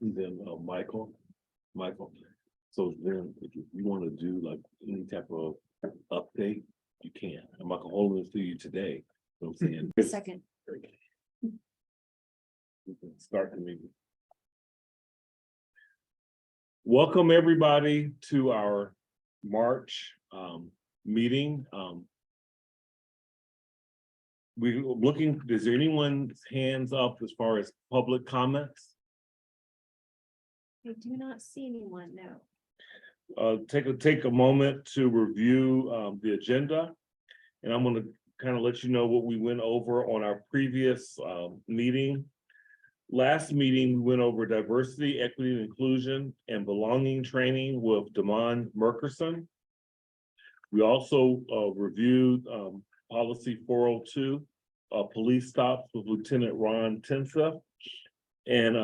And then Michael. So then if you want to do like any type of update, you can. I'm not gonna hold this to you today. You know what I'm saying? Second. We can start the meeting. Welcome, everybody, to our March meeting. We're looking, is there anyone's hands up as far as public comments? I do not see anyone, no. Take a moment to review the agenda. And I'm gonna kind of let you know what we went over on our previous meeting. Last meeting, we went over diversity, equity, and inclusion and belonging training with Damon Merkerson. We also reviewed policy 402, police stops with Lieutenant Ron Tensa. And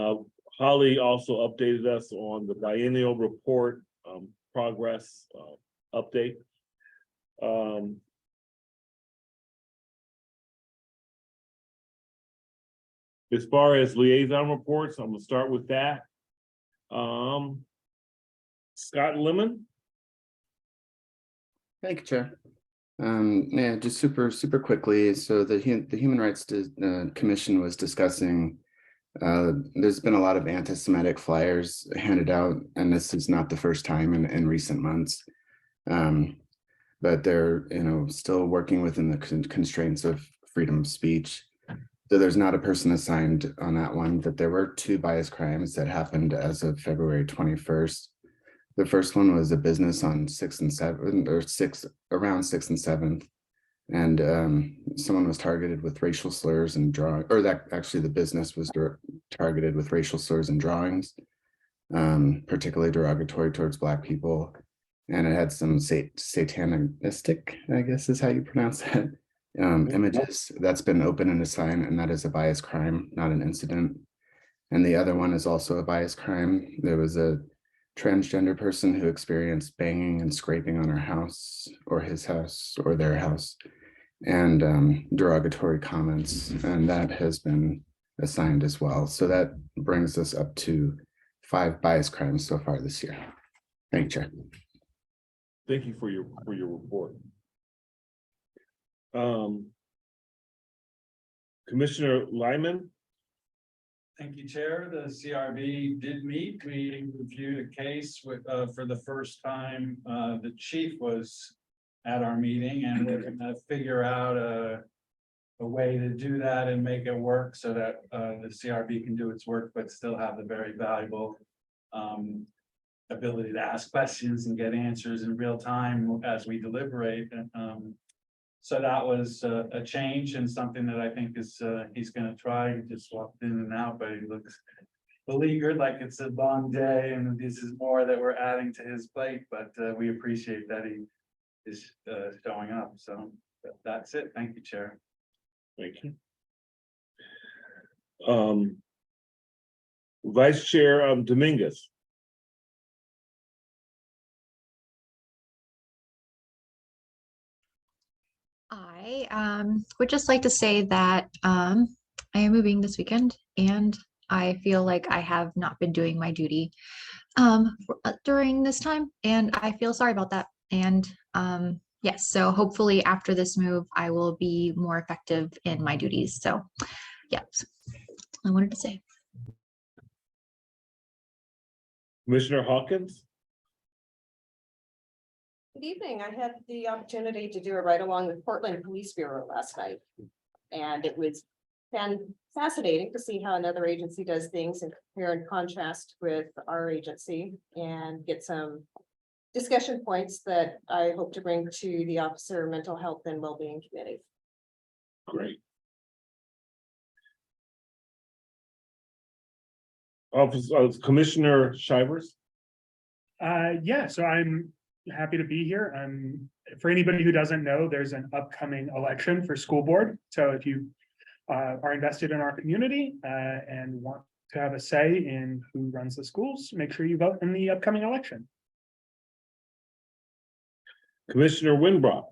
Holly also updated us on the biennial report progress update. As far as liaison reports, I'm gonna start with that. Scott Lemon. Thank you, Chair. Yeah, just super quickly. So the Human Rights Commission was discussing. There's been a lot of anti-Semitic flyers handed out, and this is not the first time in recent months. But they're still working within the constraints of freedom of speech. So there's not a person assigned on that one. That there were 2 bias crimes that happened as of February 21st. The first one was a business on 6th and 7th, or around 6th and 7th. And someone was targeted with racial slurs and the business was targeted with racial slurs and drawings, particularly derogatory towards Black people. And it had some satanistic, I guess is how you pronounce that, images. That's been open and assigned, and that is a bias crime, not an incident. And the other one is also a bias crime. There was a transgender person who experienced banging and scraping on her house or his house or their house, and derogatory comments, and that has been assigned as well. So that brings us up to 5 bias crimes so far this year. Thank you, Chair. Thank you for your report. Commissioner Lyman. Thank you, Chair. The CRB did meet. We reviewed a case for the first time. The chief was at our meeting, and we're going to figure out a way to do that and make it work so that the CRB can do its work, but still have the very valuable ability to ask questions and get answers in real time as we deliberate. So that was a change and something that I think is he's going to try. He just walked in and out, but he looks beleaguered, like it's a long day, and this is more that we're adding to his plate. But we appreciate that he is showing up. So that's it. Thank you, Chair. Thank you. Vice Chair Dominguez. I would just like to say that I am moving this weekend, and I feel like I have not been doing my duty during this time, and I feel sorry about that. And yes, so hopefully after this move, I will be more effective in my duties. So yes, I wanted to say. Commissioner Hawkins. Good evening. I had the opportunity to do a ride along with Portland Police Bureau last night. And it was fascinating to see how another agency does things and compare and contrast with our agency and get some discussion points that I hope to bring to the Officer Mental Health and Wellbeing Committee. Great. Commissioner Shivers. Yeah, so I'm happy to be here. For anybody who doesn't know, there's an upcoming election for school board. So if you are invested in our community and want to have a say in who runs the schools, make sure you vote in the upcoming election. Commissioner Winbrock.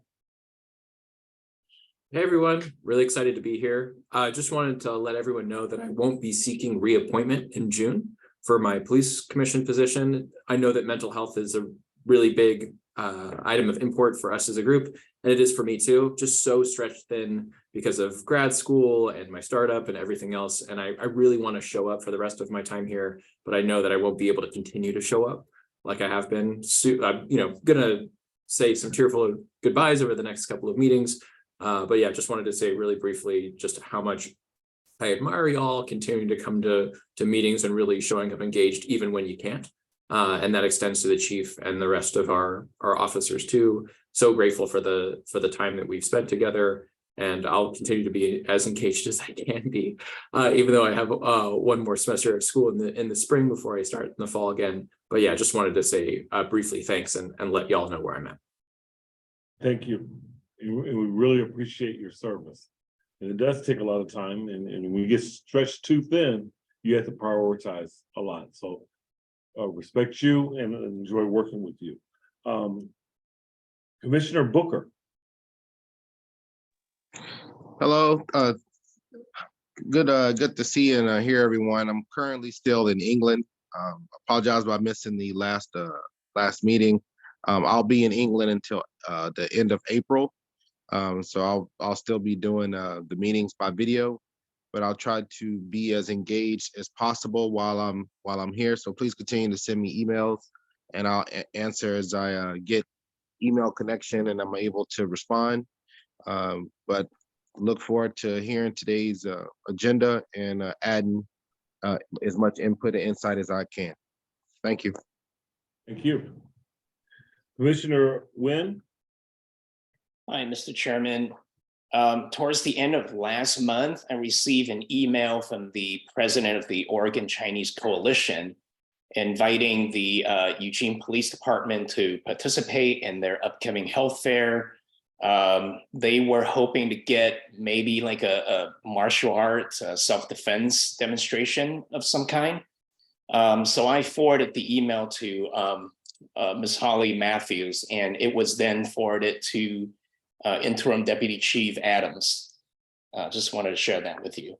Hey everyone, really excited to be here. I just wanted to let everyone know that I won't be seeking reappointment in June for my police commission position. I know that mental health is a really big item of import for us as a group, and it is for me too. Just so stretched thin because of grad school and my startup and everything else. And I really want to show up for the rest of my time here, but I know that I won't be able to continue to show up like I have been. I'm, gonna say some tearful goodbyes over the next couple of meetings. But yeah, just wanted to say really briefly just how much I admire y'all continuing to come to meetings and really showing up engaged even when you can't. And that extends to the chief and the rest of our officers too. So grateful for the time that we've spent together. And I'll continue to be as engaged as I can be, even though I have one more semester of school in the spring before I start in the fall again. But yeah, just wanted to say briefly thanks and let y'all know where I'm at. Thank you. And we really appreciate your service. And it does take a lot of time, and when you get stretched too thin, you have to prioritize a lot. So respect you and enjoy working with you. Commissioner Booker. Hello, good to see and hear everyone. I'm currently still in England. Apologize about missing the last meeting. I'll be in England until the end of April. So I'll still be doing the meetings by video, but I'll try to be as engaged as possible while I'm here. So please continue to send me emails, and I'll answer as I get email connection and I'm able to respond. But look forward to hearing today's agenda and adding as much input and insight as I can. Thank you. Thank you. Commissioner Nguyen. Hi, Mr. Chairman. Towards the end of last month, I received an email from the president of the Oregon Chinese Coalition inviting the Eugene Police Department to participate in their upcoming health fair. They were hoping to get maybe like a martial arts self-defense demonstration of some kind. So I forwarded the email to Ms. Holly Matthews, and it was then forwarded to Interim Deputy Chief Adams. Just wanted to share that with you.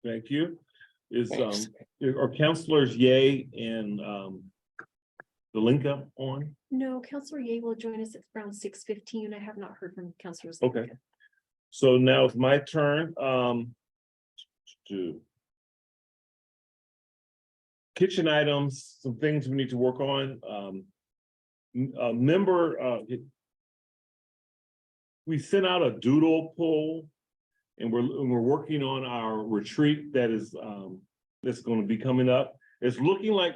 Thank you. Thanks. Are Councilors Ye and Zelinka on? No, Counselor Ye will join us at around 6:15. I have not heard from Counselor Okay. Zelinka. So now it's my turn. To kitchen items, some things we need to work on. We sent out a doodle poll, and we're working on our retreat that is that's going to be coming up. It's looking like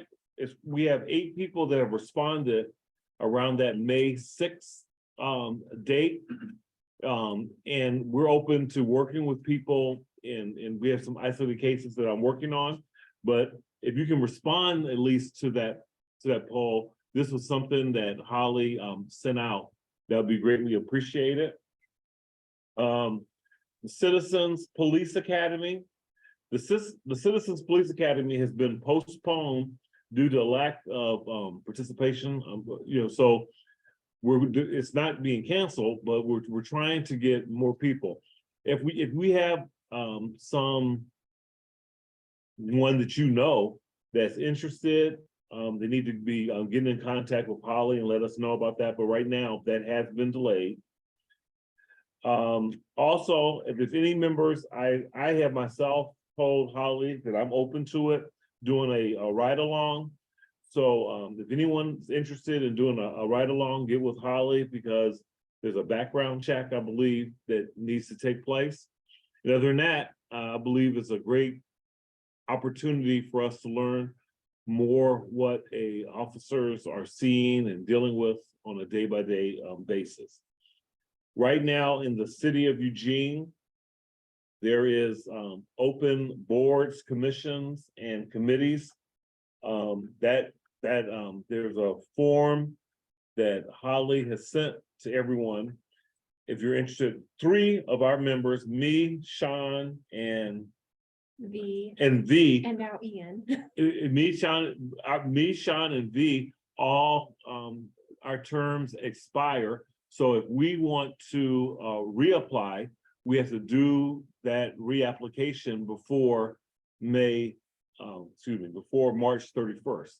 we have 8 people that have responded around that May 6th date. And we're open to working with people, and we have some isolated cases that I'm working on. But if you can respond at least to that poll, this was something that Holly sent out. That would be greatly appreciated. The Citizens Police Academy. The Citizens Police Academy has been postponed due to lack of participation. So it's not being canceled, but we're trying to get more people. If we have someone that that's interested, they need to be getting in contact with Holly and let us know about that. But right now that has been delayed. Also, if there's any members, I have myself told Holly that I'm open to it, doing a ride along. So if anyone's interested in doing a ride along, get with Holly, because there's a background check, I believe, that needs to take place. And other than that, I believe it's a great opportunity for us to learn more what officers are seeing and dealing with on a day-by-day basis. Right now in the city of Eugene, there is open boards, commissions, and committees. There's a form that Holly has sent to everyone. If you're interested, 3 of our members, me, Sean, and V. And now Ian. me, Sean, and V, all our terms expire. So if we want to reapply, we have to do that reapplication before before March 31st.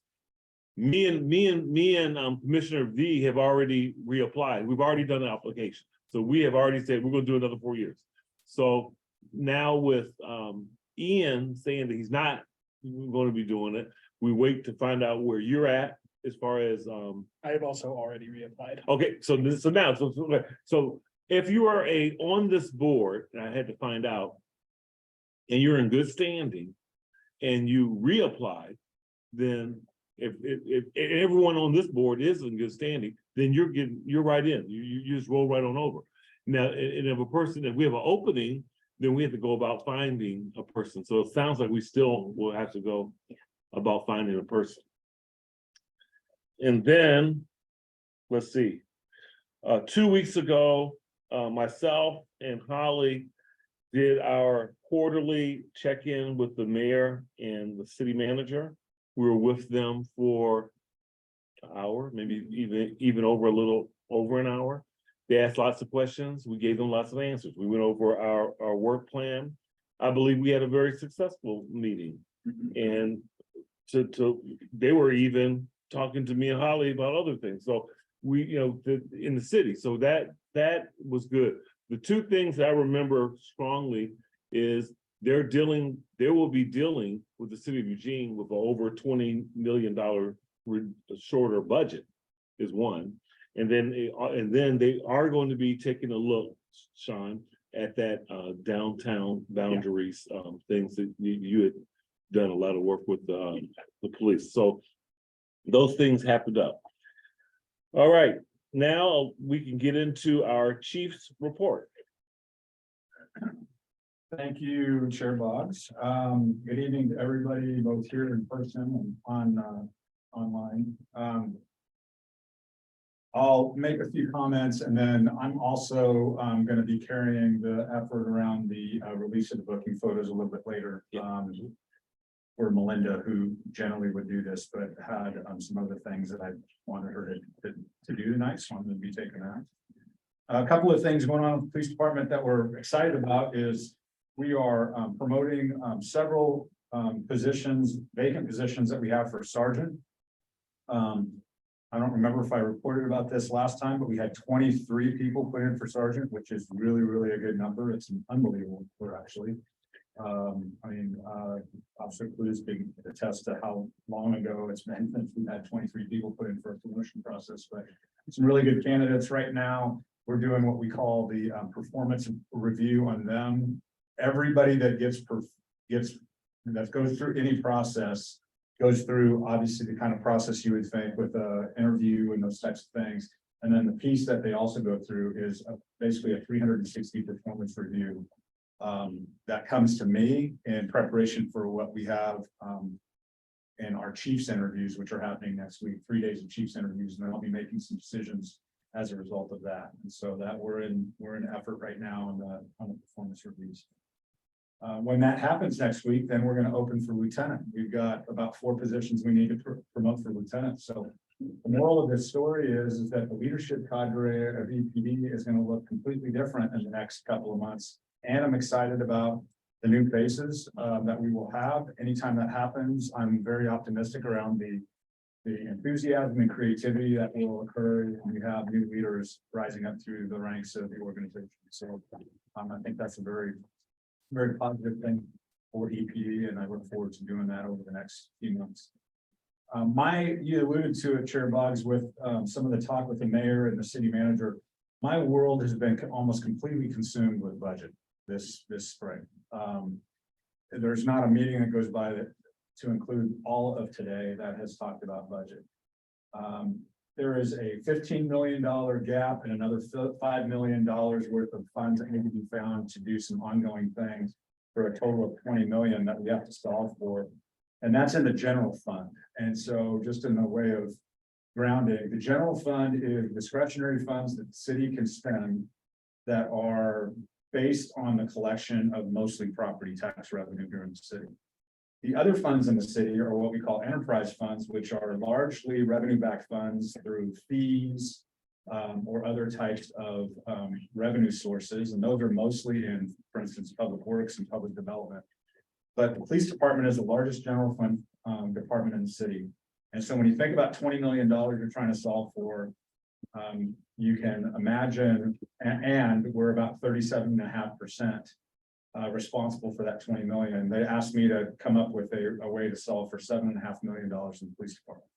Me and Commissioner V have already reapplied. We've already done the application. So we have already said we're gonna do another 4 years. So now with Ian saying that he's not going to be doing it, we wait to find out where you're at as far as I have also already reapplied. okay, so if you are on this board, and I had to find out, and you're in good standing and you reapply, then if everyone on this board is in good standing, then you're right in. You just roll right on over. Now, and if we have an opening, then we have to go about finding a person. So it sounds like we still will have to go about finding a person. And then, let's see, 2 weeks ago, myself and Holly did our quarterly check-in with the mayor and the city manager. We were with them for an hour, maybe even over an hour. They asked lots of questions. We gave them lots of answers. We went over our work plan. I believe we had a very successful meeting. And they were even talking to me and Holly about other things. So we, in the city. So that was good. The two things that I remember strongly is they will be dealing with the city of Eugene with over $20 million shorter budget is one. And then they are going to be taking a look, Sean, at that downtown boundaries, things that you had done a lot of work with the police. So those things happened up. All right, now we can get into our chief's report. Thank you, Chair Boggs. Good evening to everybody, both here in person and online. I'll make a few comments, and then I'm also going to be carrying the effort around the release of the booking photos a little bit later. For Melinda, who generally would do this, but had some other things that I wanted her to do tonight, so I'm going to be taking that. A couple of things going on with the police department that we're excited about is we are promoting several positions, vacant positions that we have for sergeant. I don't remember if I reported about this last time, but we had 23 people put in for sergeant, which is really, really a good number. It's an unbelievable number, actually. Officer Cruz can attest to how long ago it's been since we had 23 people put in for a promotion process, but some really good candidates right now. We're doing what we call the performance review on them. Everybody that that goes through any process goes through obviously the kind of process you would think with an interview and those types of things. And then the piece that they also go through is basically a 360 performance review. That comes to me in preparation for what we have in our chiefs interviews, which are happening next week, 3 days of chiefs interviews, and then I'll be making some decisions as a result of that. And so that we're in effort right now on the performance reviews. When that happens next week, then we're going to open for lieutenant. We've got about 4 positions we need to promote for lieutenant. So the moral of this story is that the leadership cadre of EPD is going to look completely different in the next couple of months. And I'm excited about the new faces that we will have. Anytime that happens, I'm very optimistic around the enthusiasm and creativity that will occur when you have new leaders rising up through the ranks of the organization. So I think that's a very, very positive thing for EPD, and I look forward to doing that over the next few months. You alluded to it, Chair Boggs, with some of the talk with the mayor and the city manager. My world has been almost completely consumed with budget this spring. There's not a meeting that goes by that to include all of today that has talked about budget. There is a $15 million gap and another $5 million worth of funds that need to be found to do some ongoing things for a total of 20 million that we have to solve for. And that's in the general fund. And so just in the way of grounding, the general fund is discretionary funds that the city can spend that are based on the collection of mostly property tax revenue here in the city. The other funds in the city are what we call enterprise funds, which are largely revenue-backed funds through fees, or other types of revenue sources, and those are mostly in, for instance, public works and public development. But the police department is the largest general fund department in the city. And so when you think about $20 million you're trying to solve for, you can imagine, and we're about 37.5% responsible for that 20 million. They asked me to come up with a way to solve for $7.5 million in the police department.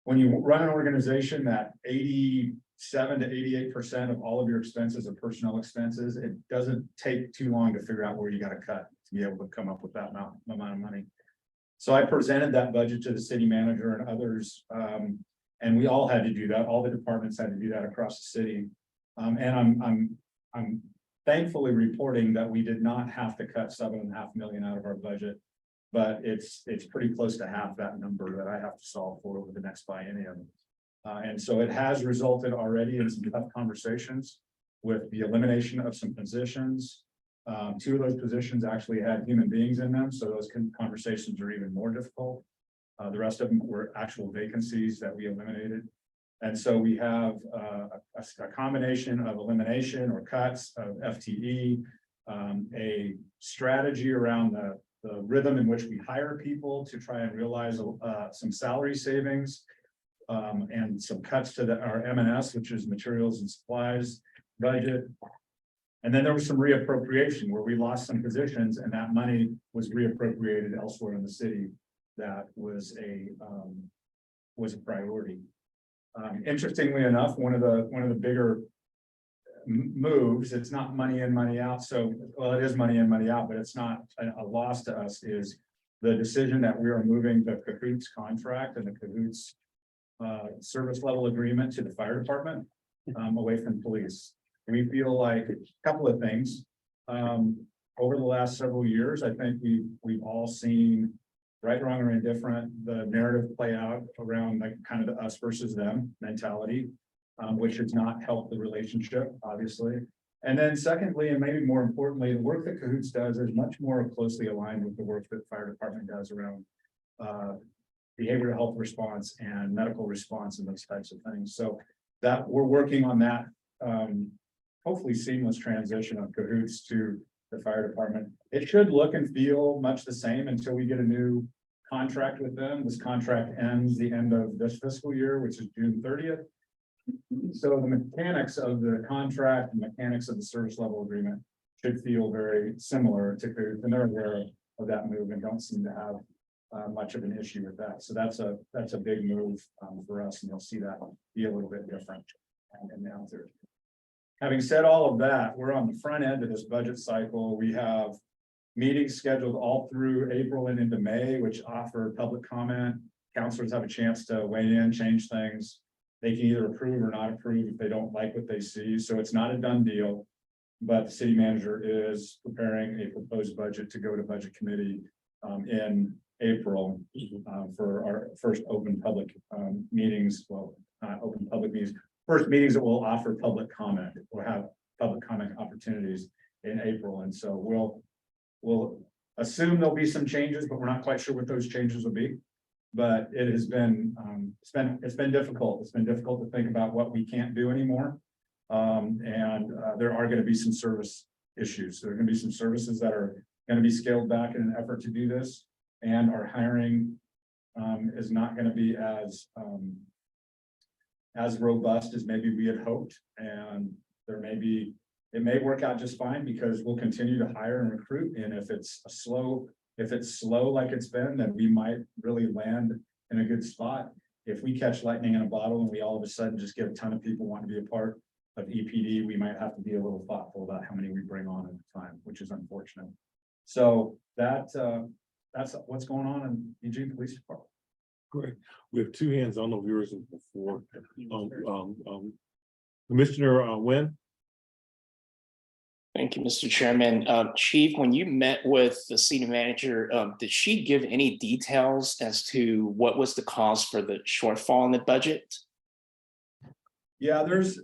When you run an organization that 87 to 88% of all of your expenses are personnel expenses, it doesn't take too long to figure out where you got to cut to be able to come up with that amount of money. So I presented that budget to the city manager and others, and we all had to do that. All the departments had to do that across the city. And I'm thankfully reporting that we did not have to cut $7.5 million out of our budget, but it's pretty close to half that number that I have to solve for over the next biennium. And so it has resulted already in some tough conversations with the elimination of some positions. Two of those positions actually had human beings in them, so those conversations are even more difficult. The rest of them were actual vacancies that we eliminated. And so we have a combination of elimination or cuts of FTE, a strategy around the rhythm in which we hire people to try and realize some salary savings, and some cuts to our M&S, which is materials and supplies budget. And then there was some reappropriation where we lost some positions and that money was reappropriated elsewhere in the city. That was a priority. Interestingly enough, one of the bigger moves, it's not money in, money out. So, well, it is money in, money out, but it's not a loss to us, is the decision that we are moving the Cahoots contract and the Cahoots service level agreement to the fire department, away from police. We feel like a couple of things. Over the last several years, I think we've all seen, right, wrong, or indifferent, the narrative play out around like kind of the us versus them mentality, which has not helped the relationship, obviously. And then secondly, and maybe more importantly, the work that Cahoots does is much more closely aligned with the work that the fire department does around behavioral health response and medical response and those types of things. So that we're working on that, hopefully seamless transition of Cahoots to the fire department. It should look and feel much the same until we get a new contract with them. This contract ends the end of this fiscal year, which is June 30th. So the mechanics of the contract and mechanics of the service level agreement should feel very similar to Cahoots, and they're aware of that move and don't seem to have much of an issue with that. So that's a big move for us, and you'll see that be a little bit different in the answer. Having said all of that, we're on the front end of this budget cycle. We have meetings scheduled all through April and into May, which offer public comment. Counselors have a chance to weigh in, change things. They can either approve or not approve if they don't like what they see. So it's not a done deal, but the city manager is preparing a proposed budget to go to budget committee in April for our first open public meetings. Well, not open public meetings. First meetings that will offer public comment or have public comment opportunities in April. And so we'll assume there'll be some changes, but we're not quite sure what those changes will be. But it has been, it's been difficult. It's been difficult to think about what we can't do anymore. There are going to be some service issues. There are going to be some services that are going to be scaled back in an effort to do this. And our hiring is not going to be as robust as maybe we had hoped. And it may work out just fine because we'll continue to hire and recruit. And if it's slow like it's been, then we might really land in a good spot. If we catch lightning in a bottle and we all of a sudden just get a ton of people wanting to be a part of EPD, we might have to be a little thoughtful about how many we bring on at a time, which is unfortunate. So that's what's going on in Eugene Police Department. Great. We have two hands on the viewers before. Commissioner Nguyen. Thank you, Mr. Chairman. Chief, when you met with the city manager, did she give any details as to what was the cause for the shortfall in the budget? Yeah, there's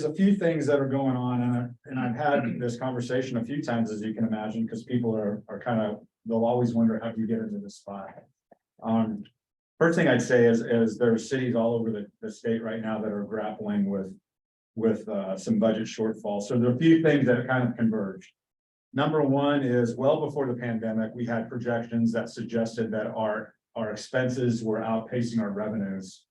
a few things that are going on, and I've had this conversation a few times, as you can imagine, because people are kind of, they'll always wonder how do you get into this spot. First thing I'd say is there are cities all over the state right now that are grappling with some budget shortfalls. So there are a few things that kind of converged. Number one is, well before the pandemic, we had projections that suggested that our expenses were outpacing our revenues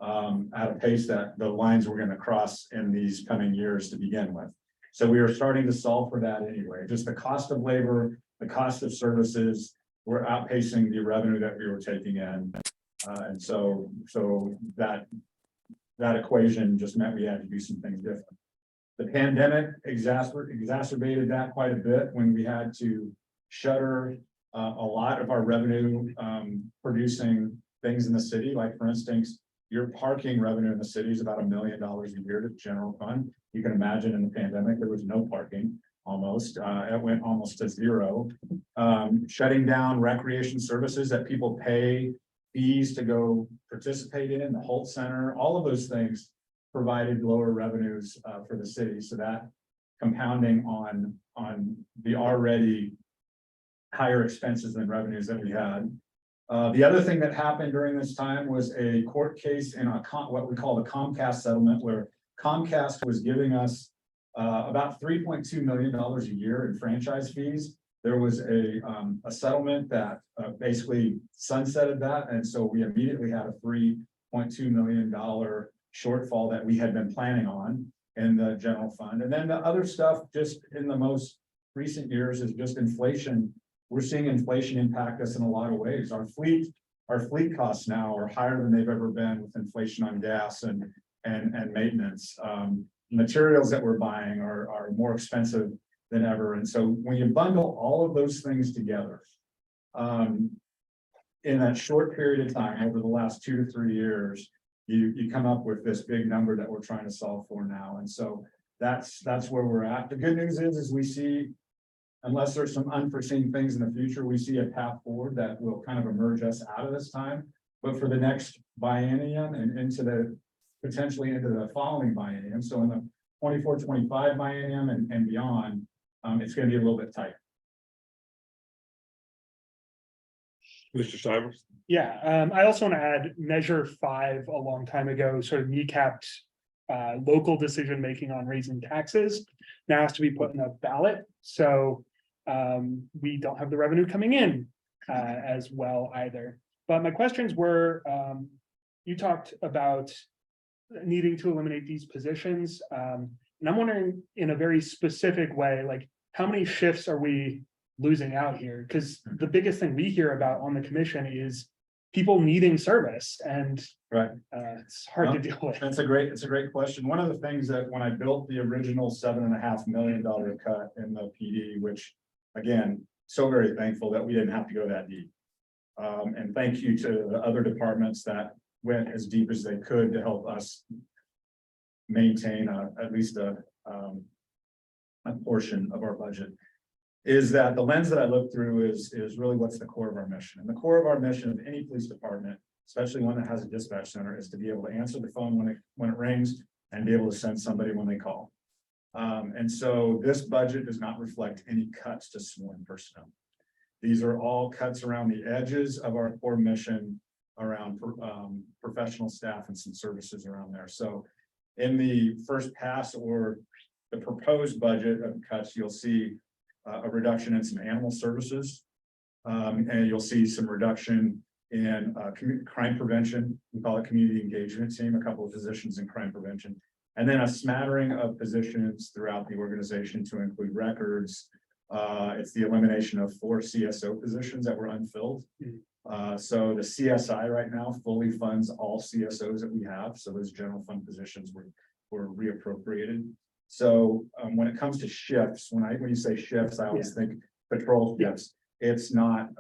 at a pace that the lines were going to cross in these coming years to begin with. So we are starting to solve for that anyway. Just the cost of labor, the cost of services were outpacing the revenue that we were taking in. And so that equation just meant we had to do some things different. The pandemic exacerbated that quite a bit when we had to shutter a lot of our revenue producing things in the city. Like, for instance, your parking revenue in the city is about $1 million a year to the general fund. You can imagine in the pandemic, there was no parking almost. It went almost to zero. Shutting down recreation services that people pay fees to go participate in, the Holt Center, all of those things provided lower revenues for the city. So that compounding on the already higher expenses than revenues that we had. The other thing that happened during this time was a court case in what we call the Comcast settlement, where Comcast was giving us about $3.2 million a year in franchise fees. There was a settlement that basically sunsetted that. And so we immediately had a $3.2 million shortfall that we had been planning on in the general fund. And then the other stuff just in the most recent years is just inflation. We're seeing inflation impact us in a lot of ways. Our fleet costs now are higher than they've ever been with inflation on gas and maintenance. Materials that we're buying are more expensive than ever. And so when you bundle all of those things together, in that short period of time, over the last 2 to 3 years, you come up with this big number that we're trying to solve for now. And so that's where we're at. The good news is we see, unless there's some unforeseen things in the future, we see a path forward that will kind of emerge us out of this time. But for the next biennium and potentially into the following biennium, so in the 24-25 biennium and beyond, it's going to be a little bit tight. Mr. Stivers? Yeah, I also want to add Measure 5 a long time ago sort of kneecapped local decision making on raising taxes. Now has to be put in a ballot. So we don't have the revenue coming in as well either. But my questions were, you talked about needing to eliminate these positions. And I'm wondering in a very specific way, like how many shifts are we losing out here? Because the biggest thing we hear about on the commission is people needing service, and right, it's hard to deal with. It's a great question. One of the things that when I built the original $7.5 million cut in the PD, which again, so very thankful that we didn't have to go that deep. And thank you to the other departments that went as deep as they could to help us maintain at least a portion of our budget. Is that the lens that I look through is really what's the core of our mission. And the core of our mission of any police department, especially one that has a dispatch center, is to be able to answer the phone when it rings and be able to send somebody when they call. And so this budget does not reflect any cuts to sworn personnel. These are all cuts around the edges of our core mission around professional staff and some services around there. So in the first pass or the proposed budget of cuts, you'll see a reduction in some animal services. And you'll see some reduction in crime prevention. We call it community engagement team, a couple of positions in crime prevention. And then a smattering of positions throughout the organization to include records. It's the elimination of 4 CSO positions that were unfilled. So the CSI right now fully funds all CSOs that we have. So those general fund positions were reappropriated. So when it comes to shifts, when you say shifts, I always think patrol shifts. It's not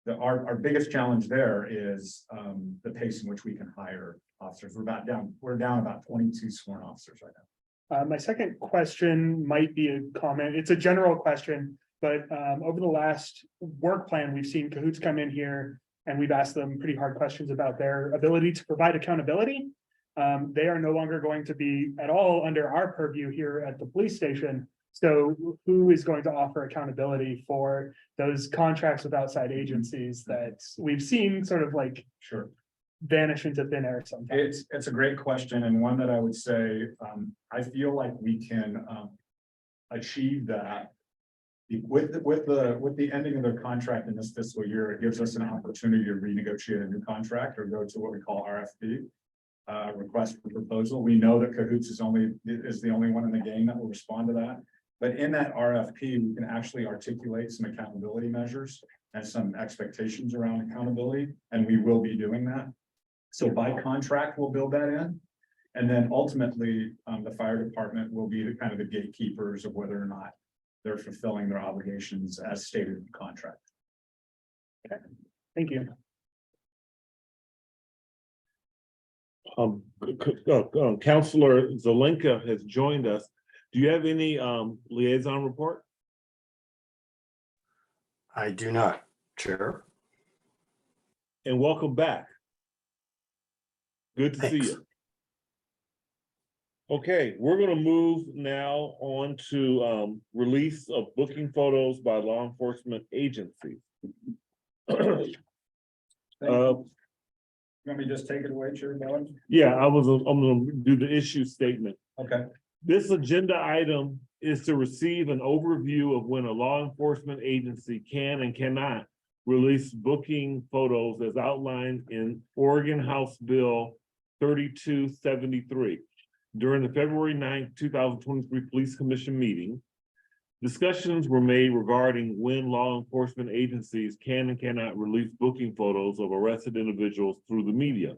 our biggest challenge there is the pace in which we can hire officers. We're down about 22 sworn officers right now. My second question might be a comment. It's a general question, but over the last work plan, we've seen cahoots come in here and we've asked them pretty hard questions about their ability to provide accountability. They are no longer going to be at all under our purview here at the police station. So who is going to offer accountability for those contracts with outside agencies that we've seen sort of like Sure. vanish into thin air sometimes? It's a great question, and one that I would say, I feel like we can, achieve that. With the ending of their contract in this fiscal year, it gives us an opportunity to renegotiate a new contract or go to what we call RFP. Request for proposal. We know that Cahoots is the only one in the game that will respond to that. But in that RFP, we can actually articulate some accountability measures and some expectations around accountability, and we will be doing that. So by contract, we'll build that in. And then ultimately, the fire department will be the kind of the gatekeepers of whether or not they're fulfilling their obligations as stated in the contract. Thank you. Counselor Zelenka has joined us. Do you have any liaison report? I do not, Chair. And welcome back. Good to see Thanks. you. Okay, we're gonna move now on to release of booking photos by law enforcement agencies. You want me to just take it away, Chair Bowen? Yeah, I'm gonna do the issue statement. Okay. This agenda item is to receive an overview of when a law enforcement agency can and cannot release booking photos as outlined in Oregon House Bill 3273. During the February 9th, 2023 Police Commission meeting, discussions were made regarding when law enforcement agencies can and cannot release booking photos of arrested individuals through the media.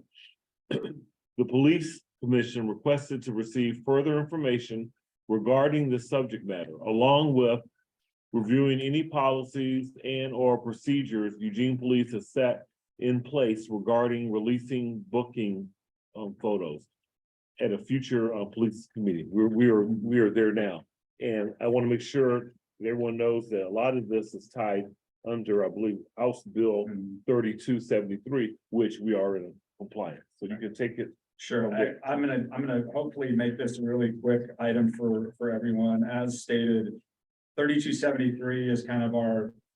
The Police Commission requested to receive further information regarding the subject matter, along with reviewing any policies and/or procedures Eugene Police has set in place regarding releasing booking photos at a future police committee. We are there now. And I want to make sure that everyone knows that a lot of this is tied under, I believe, House Bill 3273, which we are in compliance. So you can take it. Sure, I'm gonna hopefully make this a really quick item for everyone. As stated, 3273 is kind of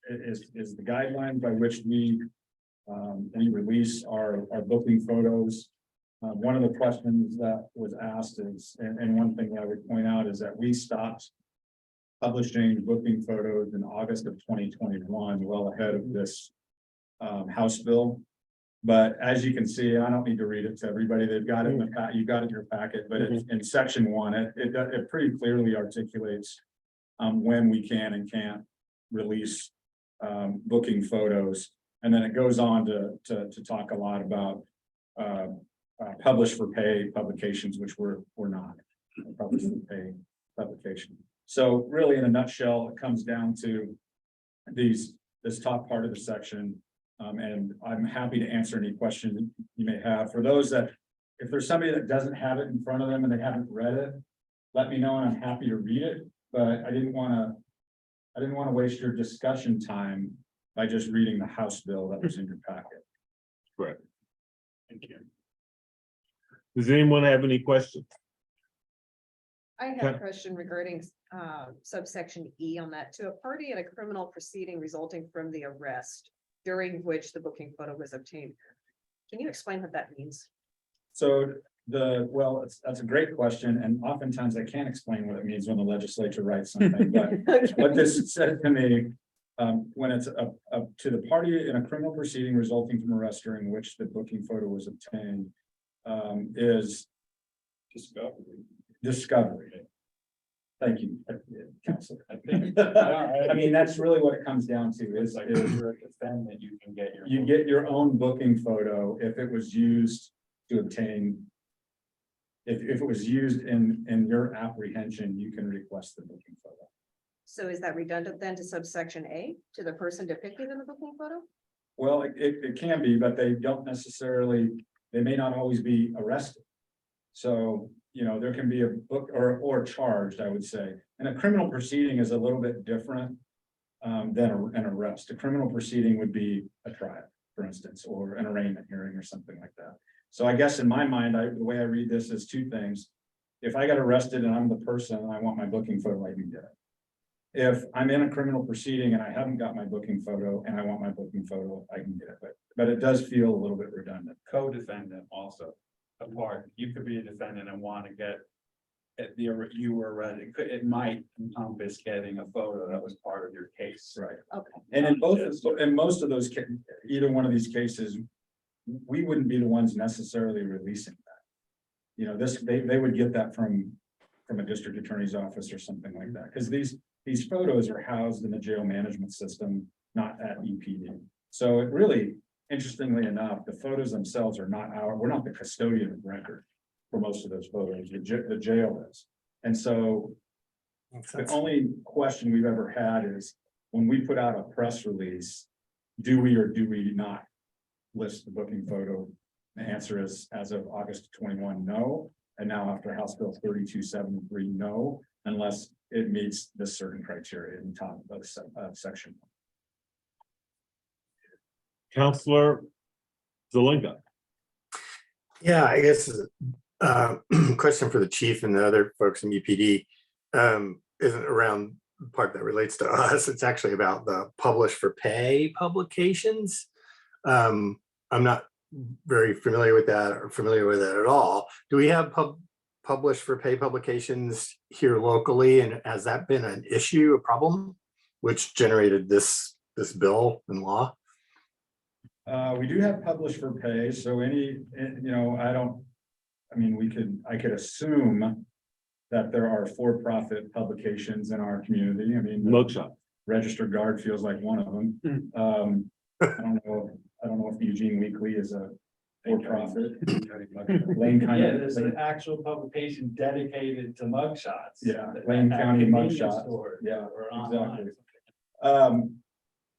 is the guideline by which we release our booking photos. One of the questions that was asked is, and one thing that I would point out is that we stopped publishing booking photos in August of 2021, well ahead of this House bill. But as you can see, I don't need to read it to everybody. They've got it in the you got it in your packet, but in section 1, it pretty clearly articulates when we can and can't release booking photos. And then it goes on to talk a lot about publish for pay publications, which we're not publish for pay publication. So really, in a nutshell, it comes down to this top part of the section. And I'm happy to answer any questions you may have. For those that, if there's somebody that doesn't have it in front of them and they haven't read it, let me know and I'm happy to read it. But I didn't want to waste your discussion time by just reading the House bill that was in your packet. Correct. Thank you. Does anyone have any questions? I have a question regarding subsection E on that. To a party in a criminal proceeding resulting from the arrest during which the booking photo was obtained. Can you explain what that means? So that's a great question, and oftentimes I can't explain what it means when the legislature writes something, but what this said to me, when it's up to the party in a criminal proceeding resulting from arrest during which the booking photo was obtained, is discovery. Thank you, Counselor. I mean, that's really what it comes down to is like you're a defendant, you get your own booking photo if it was used to obtain. If it was used in your apprehension, you can request the booking photo. So is that redundant then to subsection A, to the person depicted in the booking photo? Well, it can be, but they don't necessarily, they may not always be arrested. So, you know, there can be a book or charged, I would say. And a criminal proceeding is a little bit different than an arrest. A criminal proceeding would be a trial, for instance, or an arraignment hearing or something like that. So I guess in my mind, the way I read this is two things. If I got arrested and I'm the person and I want my booking photo, I can get it. if I'm in a criminal proceeding and I haven't got my booking photo and I want my booking photo, I can get it, but it does feel a little bit redundant. Co-defendant also, a part, you could be a defendant and want to get. You were ready, it might encompass getting a photo that was part of your case. Right. Okay. And in most of those, either one of these cases, we wouldn't be the ones necessarily releasing that. You know, they would get that from a district attorney's office or something like that, because these photos are housed in the jail management system, not at EPD. So it really, interestingly enough, the photos themselves are not we're not the custodian of record for most of those photos, the jail is. And so the only question we've ever had is when we put out a press release, do we or do we not list the booking photo? The answer is, as of August 21, no. And now after House Bill 3273, no, unless it meets this certain criteria in top of section. Counselor Zelinga. Yeah, I guess question for the chief and the other folks in UPD isn't around the part that relates to us. It's actually about the publish for pay publications. I'm not very familiar with that or familiar with it at all. Do we have publish for pay publications here locally? And has that been an issue, a problem, which generated this bill and law? We do have publish for pay. So I could assume that there are for-profit publications in our community. I mean, Mugshot. Registered Guard feels like one of them. I don't know if Eugene Weekly is a for-profit. Lane County. Yeah, there's an actual publication dedicated to mugshots. Yeah, Lane County mugshot. Yeah, exactly.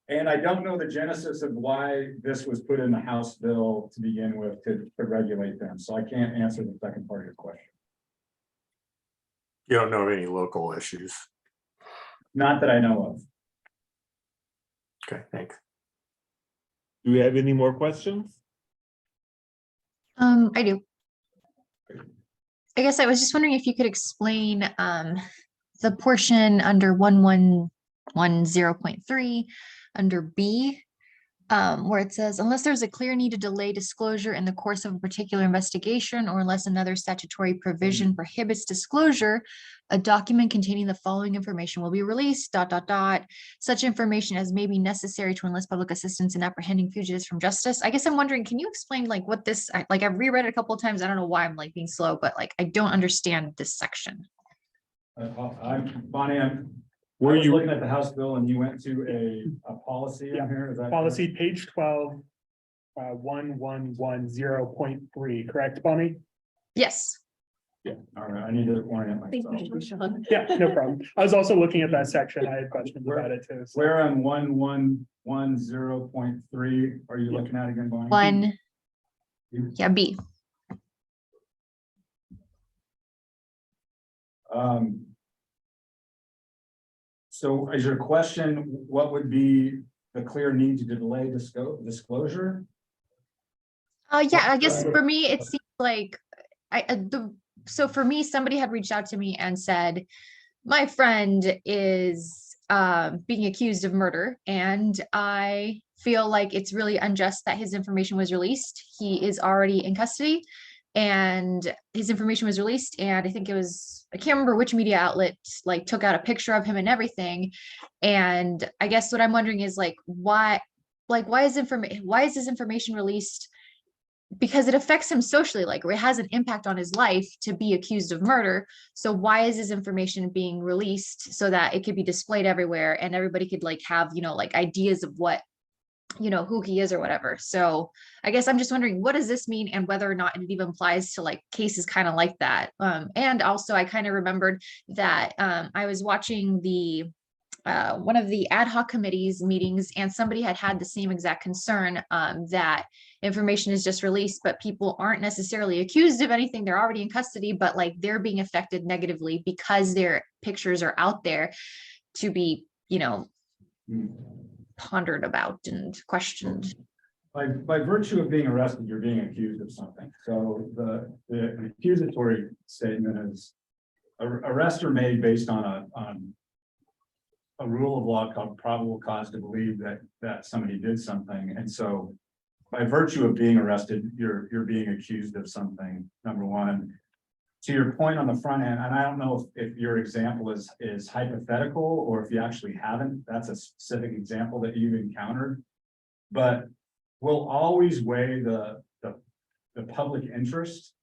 And I don't know the genesis of why this was put in the House bill to begin with to regulate them. So I can't answer the second part of your question. You don't know of any local issues? Not that I know of. Okay, thanks. Do we have any more questions? I do. I guess I was just wondering if you could explain the portion under 1110.3 under B, where it says, unless there's a clear need to delay disclosure in the course of a particular investigation, or unless another statutory provision prohibits disclosure, a document containing the following information will be released, ... Such information as may be necessary to enlist public assistance in apprehending fugitives from justice. I guess I'm wondering, can you explain like what this, I've reread it a couple of times. I don't know why I'm like being slow, but like, I don't understand this section. Bonnie, were you looking at the House bill and you went to a policy in here? Is that Policy page 12, 1110.3, correct, Bonnie? Yes. Yeah, all right, I need to orient Thank myself. you, Sean. Yeah, no problem. I was also looking at that section. I had questions about it too. So. Where on 1110.3 are you looking at again, Bonnie? One. Yeah, B. So is your question, what would be the clear need to delay disclosure? Yeah, I guess for me, it seems like so for me, somebody had reached out to me and said, my friend is being accused of murder, and I feel like it's really unjust that his information was released. He is already in custody, and his information was released, and I think it was, I can't remember which media outlet like took out a picture of him and everything. And I guess what I'm wondering is why is this information released? Because it affects him socially, it has an impact on his life to be accused of murder. So why is this information being released so that it could be displayed everywhere and everybody could have, ideas of what, who he is or whatever. So I guess I'm just wondering, what does this mean, and whether or not it even applies to cases kind of like that. And also I kind of remembered that I was watching the one of the ad hoc committees meetings, and somebody had the same exact concern that information is just released, but people aren't necessarily accused of anything. They're already in custody, but they're being affected negatively because their pictures are out there to be, pondered about and questioned. By virtue of being arrested, you're being accused of something. So the accusatory statement is arrests are made based on a rule of law called probable cause to believe that somebody did something. And so by virtue of being arrested, you're being accused of something, number one. To your point on the front end, and I don't know if your example is hypothetical or if you actually haven't, that's a specific example that you've encountered. But we'll always weigh the public interest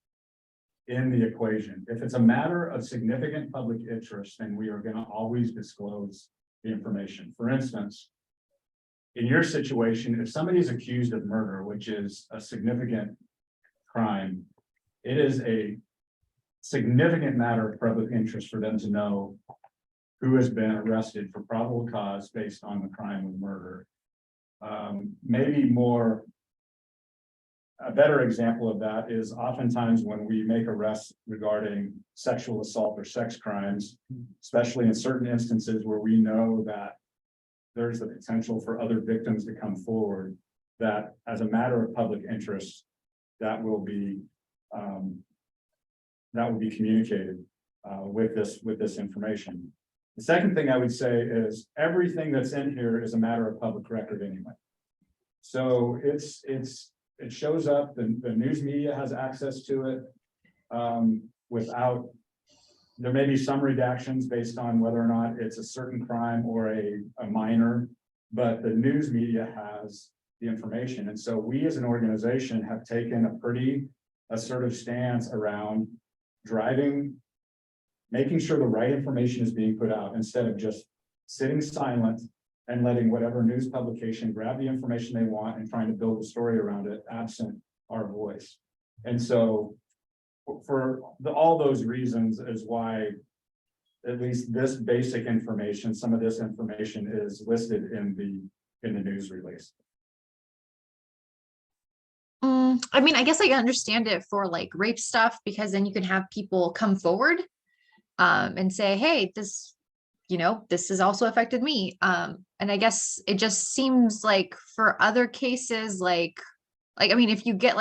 in the equation. If it's a matter of significant public interest, then we are going to always disclose the information. For instance, in your situation, if somebody is accused of murder, which is a significant crime, it is a significant matter of public interest for them to know who has been arrested for probable cause based on the crime of murder. Maybe a better example of that is oftentimes when we make arrests regarding sexual assault or sex crimes, especially in certain instances where we know that there's the potential for other victims to come forward, that as a matter of public interest, that will be communicated with this information. The second thing I would say is everything that's in here is a matter of public record anyway. So it shows up, the news media has access to it without, there may be some redactions based on whether or not it's a certain crime or a minor, but the news media has the information. And so we as an organization have taken a pretty assertive stance around making sure the right information is being put out instead of just sitting silent and letting whatever news publication grab the information they want and trying to build a story around it absent our voice. And so for all those reasons is why at least this basic information, some of this information is listed in the news release. I mean, I guess I understand it for like rape stuff, because then you can have people come forward and say, hey, this has also affected me. And I guess it just seems like for other cases, like, I mean, if you get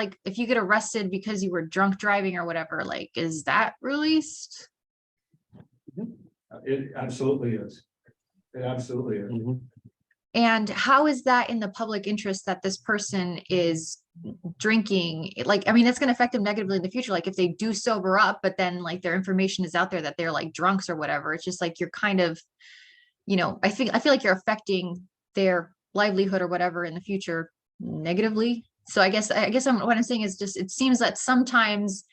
arrested because you were drunk driving or whatever, like, is that released? It absolutely is. It absolutely is. And how is that in the public interest that this person is drinking? Like, I mean, that's going to affect them negatively in the future. Like if they do sober up, but then like their information is out there that they're like drunks or whatever. It's just like, you're kind of, I feel like you're affecting their livelihood or whatever in the future negatively. So I guess what I'm saying is just, it seems that sometimes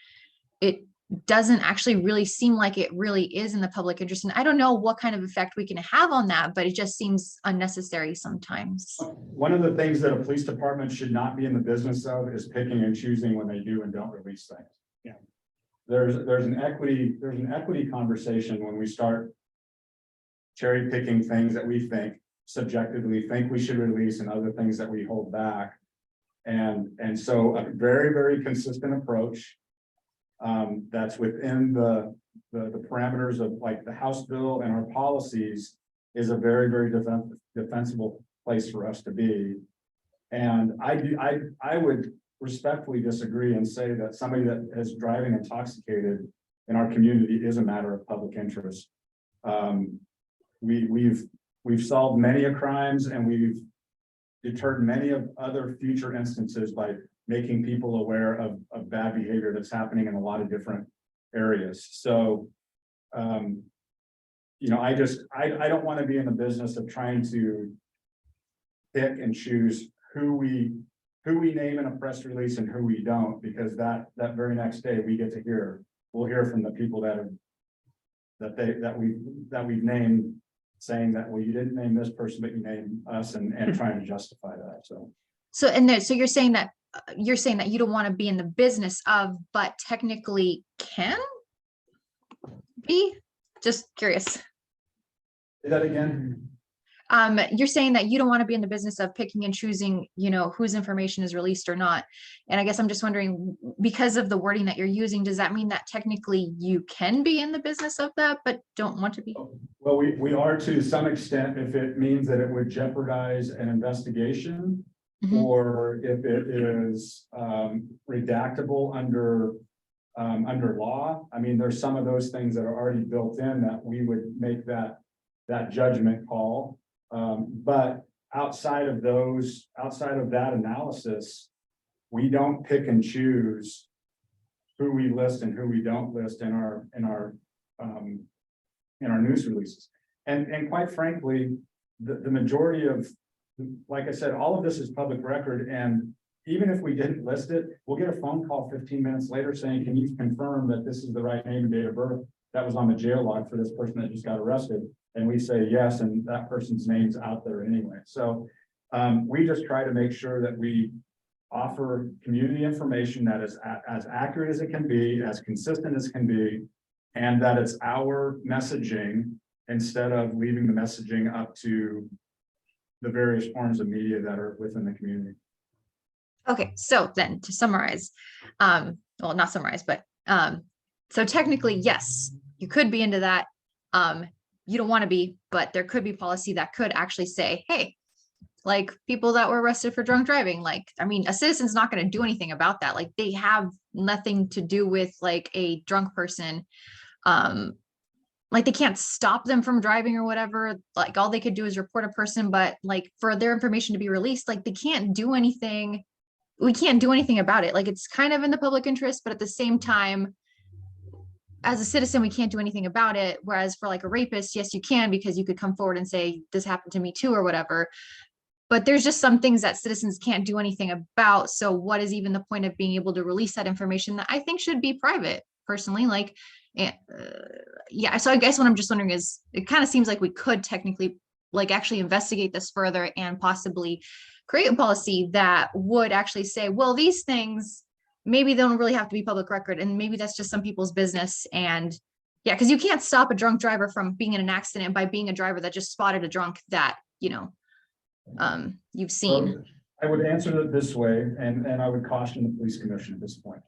it doesn't actually really seem like it really is in the public interest. And I don't know what kind of effect we can have on that, but it just seems unnecessary sometimes. One of the things that a police department should not be in the business of is picking and choosing when they do and don't release things. Yeah. There's an equity conversation when we start cherry picking things that we subjectively think we should release and other things that we hold back. And so a very, very consistent approach that's within the parameters of like the House bill and our policies is a very, very defensible place for us to be. And I would respectfully disagree and say that somebody that is driving intoxicated in our community is a matter of public interest. We've solved many of crimes and we've deterred many of other future instances by making people aware of bad behavior that's happening in a lot of different areas. So, I don't want to be in the business of trying to pick and choose who we name in a press release and who we don't, because that very next day we'll hear from the people that we've named, saying that, well, you didn't name this person, but you named us, and trying to justify that. So you're saying that you don't want to be in the business of, but technically can be? Just curious. say that again. You're saying that you don't want to be in the business of picking and choosing, whose information is released or not. And I guess I'm just wondering, because of the wording that you're using, does that mean that technically you can be in the business of that, but don't want to be? Well, we are to some extent if it means that it would jeopardize an investigation, or if it is redactable under law. I mean, there's some of those things that are already built in that we would make that that judgment call. But outside of that analysis, we don't pick and choose who we list and who we don't list in our news releases. And quite frankly, the majority of, like I said, all of this is public record, and even if we didn't list it, we'll get a phone call 15 minutes later saying, can you confirm that this is the right name and date of birth that was on the jail log for this person that just got arrested? And we say yes, and that person's name's out there anyway. So we just try to make sure that we offer community information that is as accurate as it can be, as consistent as can be, and that it's our messaging instead of leaving the messaging up to the various forms of media that are within the community. Okay, so then to summarize, well, not summarize, but so technically, yes, you could be into that. You don't want to be, but there could be policy that could actually say, hey, like people that were arrested for drunk driving, like, I mean, a citizen's not going to do anything about that. Like they have nothing to do with like a drunk person. Like they can't stop them from driving or whatever. Like all they could do is report a person, but like for their information to be released, like they can't do anything. We can't do anything about it. Like it's kind of in the public interest, but at the same time, as a citizen, we can't do anything about it. Whereas for like a rapist, yes, you can, because you could come forward and say, this happened to me too, or whatever. But there's just some things that citizens can't do anything about. So what is even the point of being able to release that information that I think should be private personally? Like, yeah, so I guess what I'm just wondering is, it kind of seems like we could technically like actually investigate this further and possibly create a policy that would actually say, well, these things, maybe they don't really have to be public record, and maybe that's just some people's business. And yeah, because you can't stop a drunk driver from being in an accident by being a driver that just spotted a drunk that, you know, you've seen. I would answer it this way, and I would caution the police commission at this point.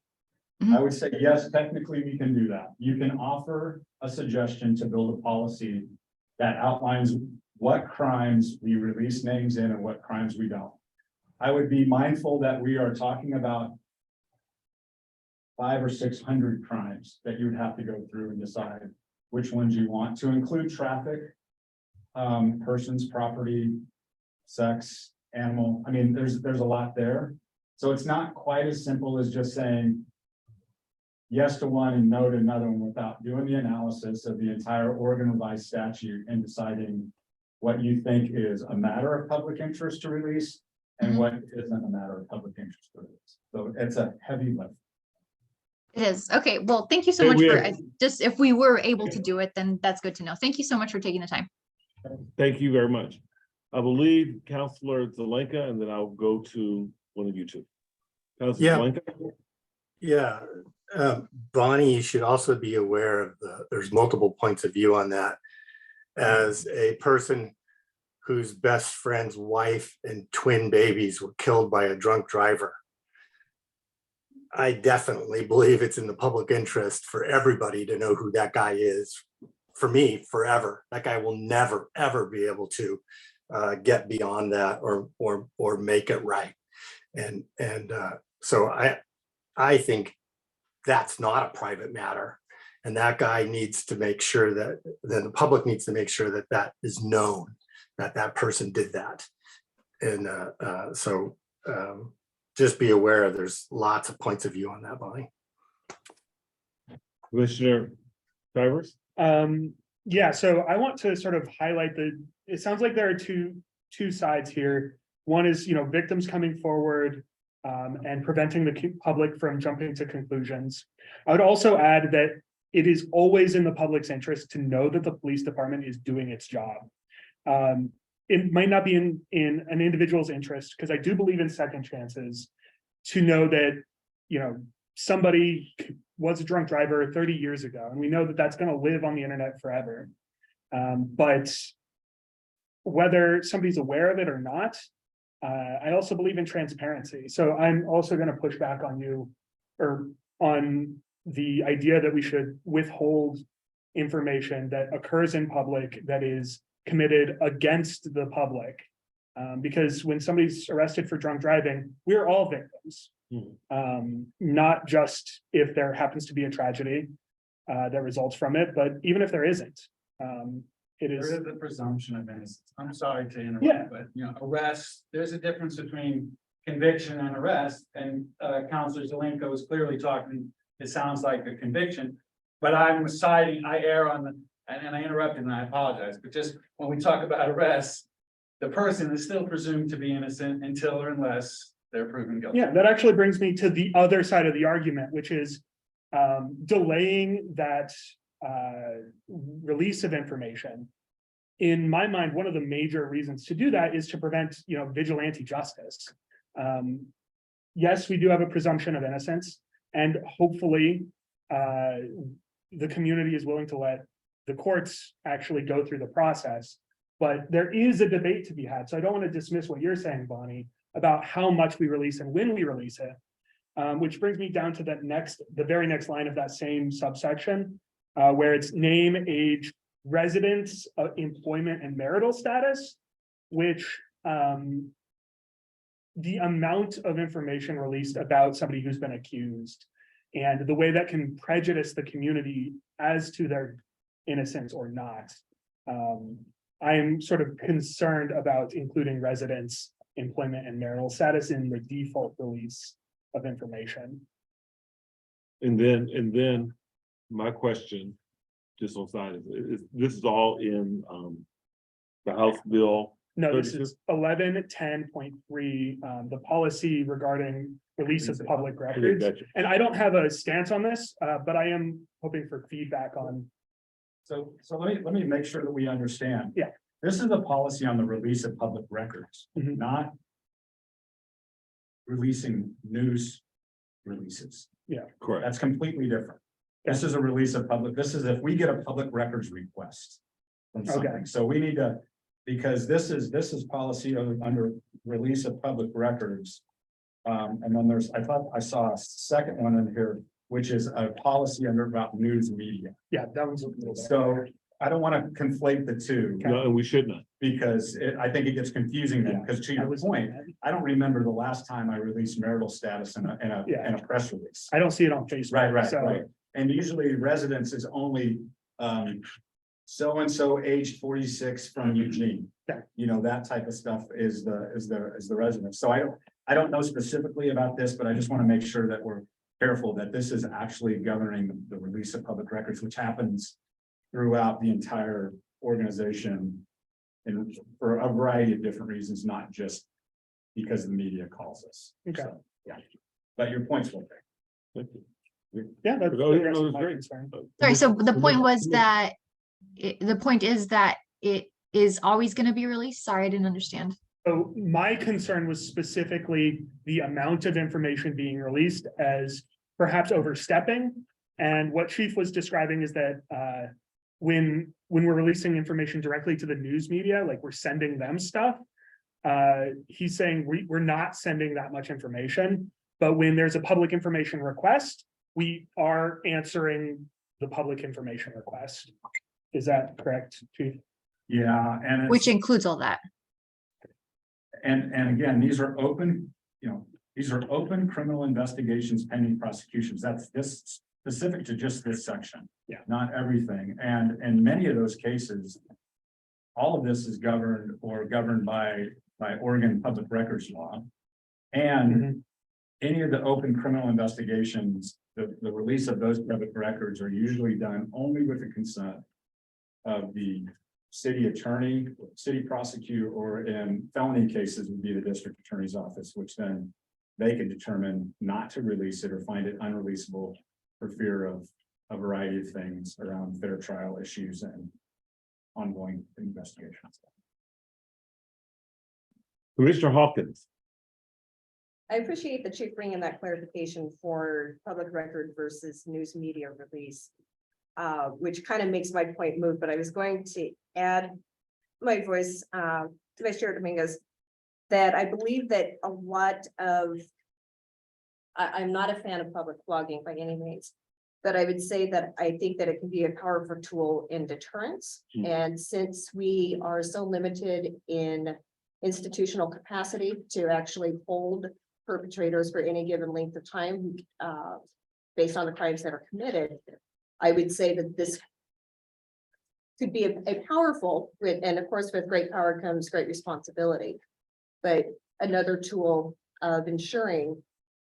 Mhm. I would say, yes, technically we can do that. You can offer a suggestion to build a policy that outlines what crimes we release names in and what crimes we don't. I would be mindful that we are talking about 500 or 600 crimes that you would have to go through and decide which ones you want to include: traffic, persons, property, sex, animal. I mean, there's a lot there. So it's not quite as simple as just saying yes to one and no to another one without doing the analysis of the entire Oregon revised statute and deciding what you think is a matter of public interest to release and what isn't a matter of public interest to release. So it's a heavy lift. It is. Okay, well, thank you so Okay, much we for, have- just if we were able to do it, then that's good to know. Thank you so much for taking the time. Thank you very much. I believe Councilor Zelenka, and then I'll go to one of you two. Councilor Yeah. Zelenka? Yeah, Bonnie, you should also be aware of there's multiple points of view on that. As a person whose best friend's wife and twin babies were killed by a drunk driver, I definitely believe it's in the public interest for everybody to know who that guy is. For me, forever. That guy will never, ever be able to get beyond that or make it right. And so I think that's not a private matter. And that guy needs to make sure that, then the public needs to make sure that that is known, that that person did that. And so just be aware, there's lots of points of view on that, Bonnie. Commissioner Shivers? Yeah, so I want to sort of highlight it sounds like there are two sides here. One is, victims coming forward and preventing the public from jumping to conclusions. I would also add that it is always in the public's interest to know that the police department is doing its job. It might not be in an individual's interest, because I do believe in second chances, to know that, somebody was a drunk driver 30 years ago, and we know that that's going to live on the internet forever. But whether somebody's aware of it or not, I also believe in transparency. So I'm also going to push back on you, or on the idea that we should withhold information that occurs in public that is committed against the public. Because when somebody's arrested for drunk driving, we're all victims. Not just if there happens to be a tragedy that results from it, but even if there isn't. it There is, is the presumption of innocence. I'm sorry to Yeah. interrupt, but you know, arrest, there's a difference between conviction and arrest, and Counselor Zelenko is clearly talking, it sounds like a conviction. But I'm siding, I err on the, and I interrupted and I apologize, but just when we talk about arrest, the person is still presumed to be innocent until or unless they're proven guilty. yeah, that actually brings me to the other side of the argument, which is delaying that release of information. In my mind, one of the major reasons to do that is to prevent, vigilante justice. Yes, we do have a presumption of innocence, and hopefully the community is willing to let the courts actually go through the process. But there is a debate to be had. So I don't want to dismiss what you're saying, Bonnie, about how much we release and when we release it. Which brings me down to the very next line of that same subsection, where it's name, age, residence, employment, and marital status, which the amount of information released about somebody who's been accused and the way that can prejudice the community as to their innocence or not. I am sort of concerned about including residence, employment, and marital status in the default release of information. And then my question, just on side, is this is all in the House Bill? No, this 32? is 1110.3, the policy regarding release of public records. Gotcha. And I don't have a stance on this, but I am hoping for feedback on. So let me make sure that we understand. Yeah. This is a policy on the release of public records, Mhm. not releasing news releases. Correct. That's completely different. This is a release of public, this is if we get a public records request from something. So we need to, because this is policy under release of public records. And then I thought I saw a second one in here, which is a policy under about news media. Yeah, that one's. So I don't want to conflate the two. No, and we should not. Because I think it gets confusing then, because to your point, I don't remember the last time I released marital status in a press release. I don't see it on Facebook. Right. So, And usually residence is only so-and-so aged 46 from Eugene. Yeah. That type of stuff is the residence. So I don't know specifically about this, but I just want to make sure that we're careful that this is actually governing the release of public records, which happens throughout the entire organization. And for a variety of different reasons, not just because the media calls us. Okay. So, yeah. But your point's well taken. Thank you. yeah, that's. No, the rest it's of my great. concern. Sorry, so the point was that, the point is that it is always going to be released. Sorry, I didn't understand. So my concern was specifically the amount of information being released as perhaps overstepping. And what Chief was describing is that when we're releasing information directly to the news media, like we're sending them stuff, he's saying we're not sending that much information. But when there's a public information request, we are answering the public information request. Is that correct, Chief? Yeah, and Which includes all that. And again, these are open, these are open criminal investigations pending prosecutions. That's this specific to just this section. Yeah. Not everything. And in many of those cases, all of this is governed by Oregon public records law. And any of the open criminal investigations, the release of those public records are usually done only with the consent of the city attorney, city prosecutor, or in felony cases would be the district attorney's office, which then they can determine not to release it or find it unreleasable for fear of a variety of things around fair trial issues and ongoing investigations. Commissioner Hawkins. I appreciate the chief bringing that clarification for public record versus news media release. Which kind of makes my point move, but I was going to add my voice to Vice Chair Dominguez that I believe that a lot of, I'm not a fan of public blogging by any means, but I would say that I think that it can be a powerful tool in deterrence. And since we are so limited in institutional capacity to actually hold perpetrators for any given length of time, based on the crimes that are committed, I would say that this to be a powerful, and of course, with great power comes great responsibility. But another tool of ensuring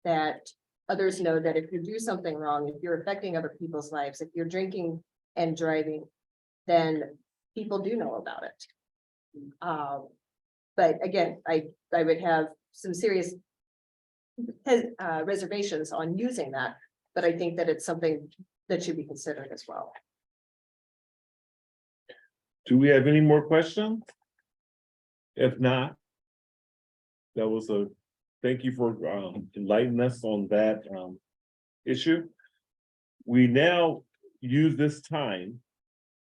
that others know that if you do something wrong, if you're affecting other people's lives, if you're drinking and driving, then people do know about it. But again, I would have some serious reservations on using that, but I think that it's something that should be considered as well. Do we have any more questions? If not, that was thank you for enlightening us on that issue. We now use this time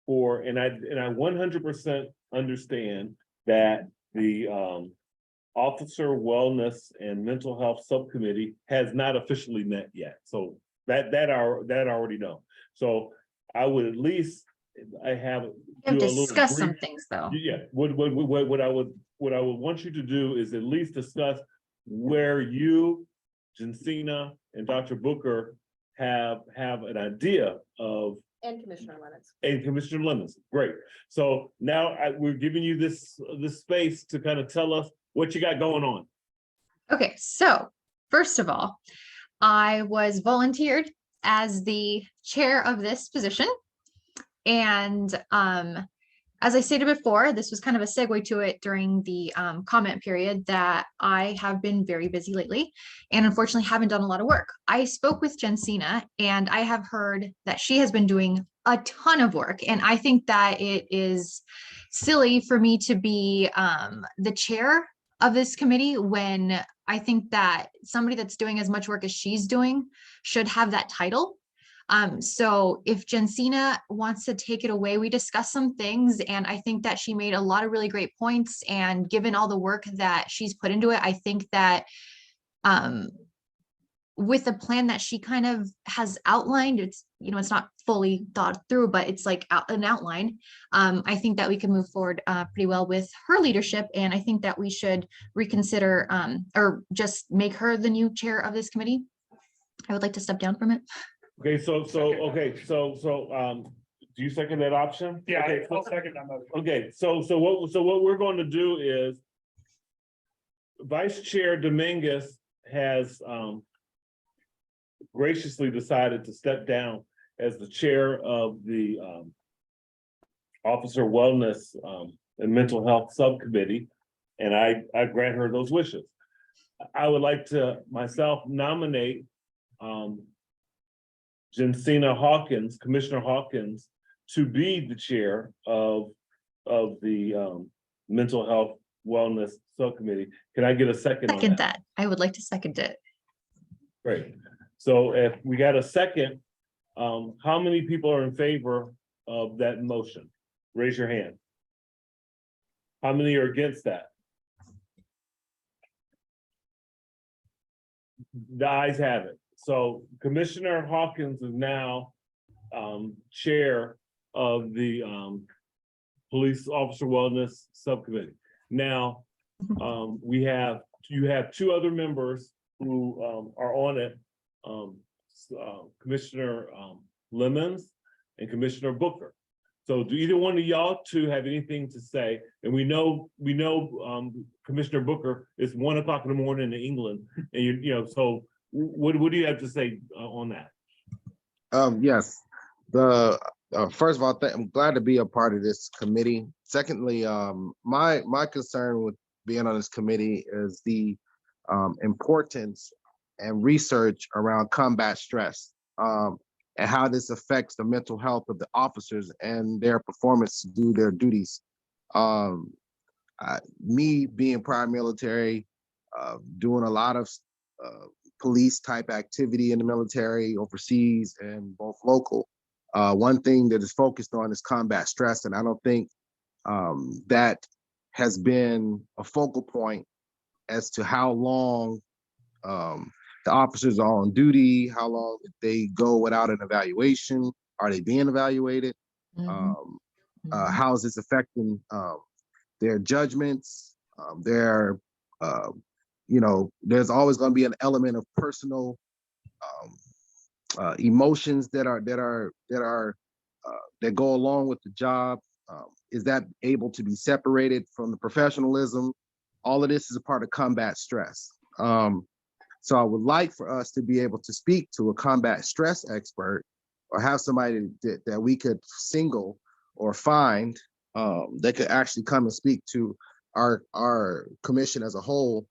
for, and I 100% understand that the Officer Wellness and Mental Health Subcommittee has not officially met yet. So that I already know. So I would at least We have discussed some things though. Yeah, what I would want you to do is at least discuss where you, Jensina, and Dr. Booker have an idea of, And Commissioner Lennox. and Commissioner Lemons. Great. So now we're giving you this space to kind of tell us what you got going on. Okay, so first of all, I was volunteered as the chair of this position. And as I stated before, this was kind of a segue to it during the comment period, that I have been very busy lately and unfortunately haven't done a lot of work. I spoke with Jensina and I have heard that she has been doing a ton of work. And I think that it is silly for me to be the chair of this committee when I think that somebody that's doing as much work as she's doing should have that title. So if Jensina wants to take it away, we discussed some things and I think that she made a lot of really great points, and given all the work that she's put into it, I think that with the plan that she kind of has outlined, it's, you know, it's not fully thought through, but it's like an outline. I think that we can move forward pretty well with her leadership. And I think that we should reconsider or just make her the new chair of this committee. I would like to step down from it. Okay, so do you second that option? Yeah, Okay, I'll second that motion. okay, so what we're going to do is Vice Chair Dominguez has graciously decided to step down as the chair of the Officer Wellness and Mental Health Subcommittee, and I grant her those wishes. I would like to myself nominate Jensina Hawkins, Commissioner Hawkins, to be the chair of the Mental Health Wellness Subcommittee. Can I get a second on Second that? that. I would like to second it. Great. So if we got a second, how many people are in favor of that motion? Raise your hand. How many are against that? The ayes have it. So Commissioner Hawkins is now chair of the Police Officer Wellness Subcommittee. Now, you have two other members who are on it, Commissioner Lemons and Commissioner Booker. So do either one of y'all two have anything to say? And we know Commissioner Booker is 1 o'clock in the morning in England, and you know, so what do you have to say on that? Yes, first of all, I'm glad to be a part of this committee. Secondly, my concern with being on this committee is the importance and research around combat stress, and how this affects the mental health of the officers and their performance to do their duties. Me being prior military, doing a lot of police type activity in the military, overseas and both local. One thing that is focused on is combat stress, and I don't think that has been a focal point as to how long the officers are on duty, how long they go without an evaluation, are they being evaluated? How is this affecting their judgments, their there's always going to be an element of personal emotions that are that go along with the job? Is that able to be separated from the professionalism? All of this is a part of combat stress. So I would like for us to be able to speak to a combat stress expert or have somebody that we could single or find that could actually come and speak to our commission as a whole,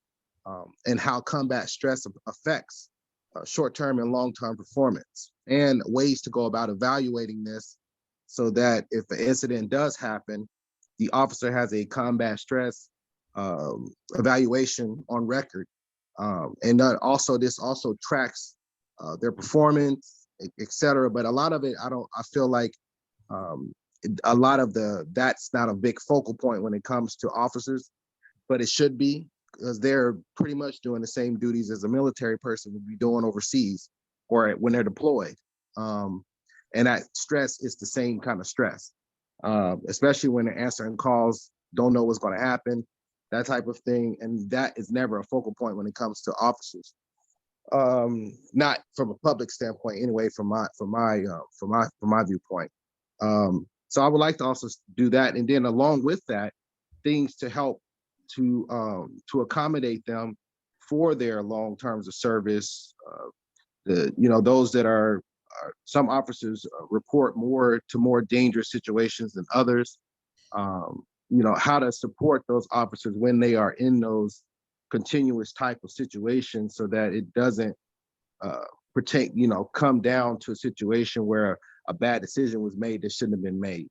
and how combat stress affects short-term and long-term performance, and ways to go about evaluating this so that if an incident does happen, the officer has a combat stress evaluation on record. And this also tracks their performance, et cetera. But a lot of it, I feel like a lot of that's not a big focal point when it comes to officers, but it should be, because they're pretty much doing the same duties as a military person would be doing overseas or when they're deployed. And that stress is the same kind of stress, especially when they're answering calls, don't know what's going to happen, that type of thing. And that is never a focal point when it comes to officers. Not from a public standpoint, anyway, from my viewpoint. So I would like to also do that. And then along with that, things to help to accommodate them for their long terms of service. Those that are some officers report more dangerous situations than others. How to support those officers when they are in those continuous type of situations so that it doesn't come down to a situation where a bad decision was made that shouldn't have been made.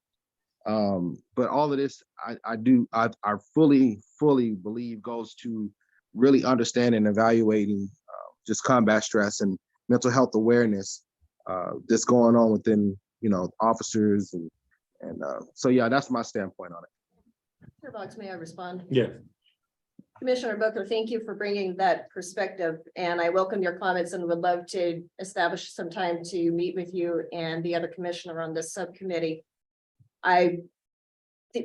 But all of this, I fully believe goes to really understanding and evaluating just combat stress and mental health awareness that's going on within, officers. And so, yeah, that's my standpoint on it. Chair Boggs, may I respond? Yes. Commissioner Booker, thank you for bringing that perspective, and I welcome your comments and would love to establish some time to meet with you and the other commissioner on this subcommittee. I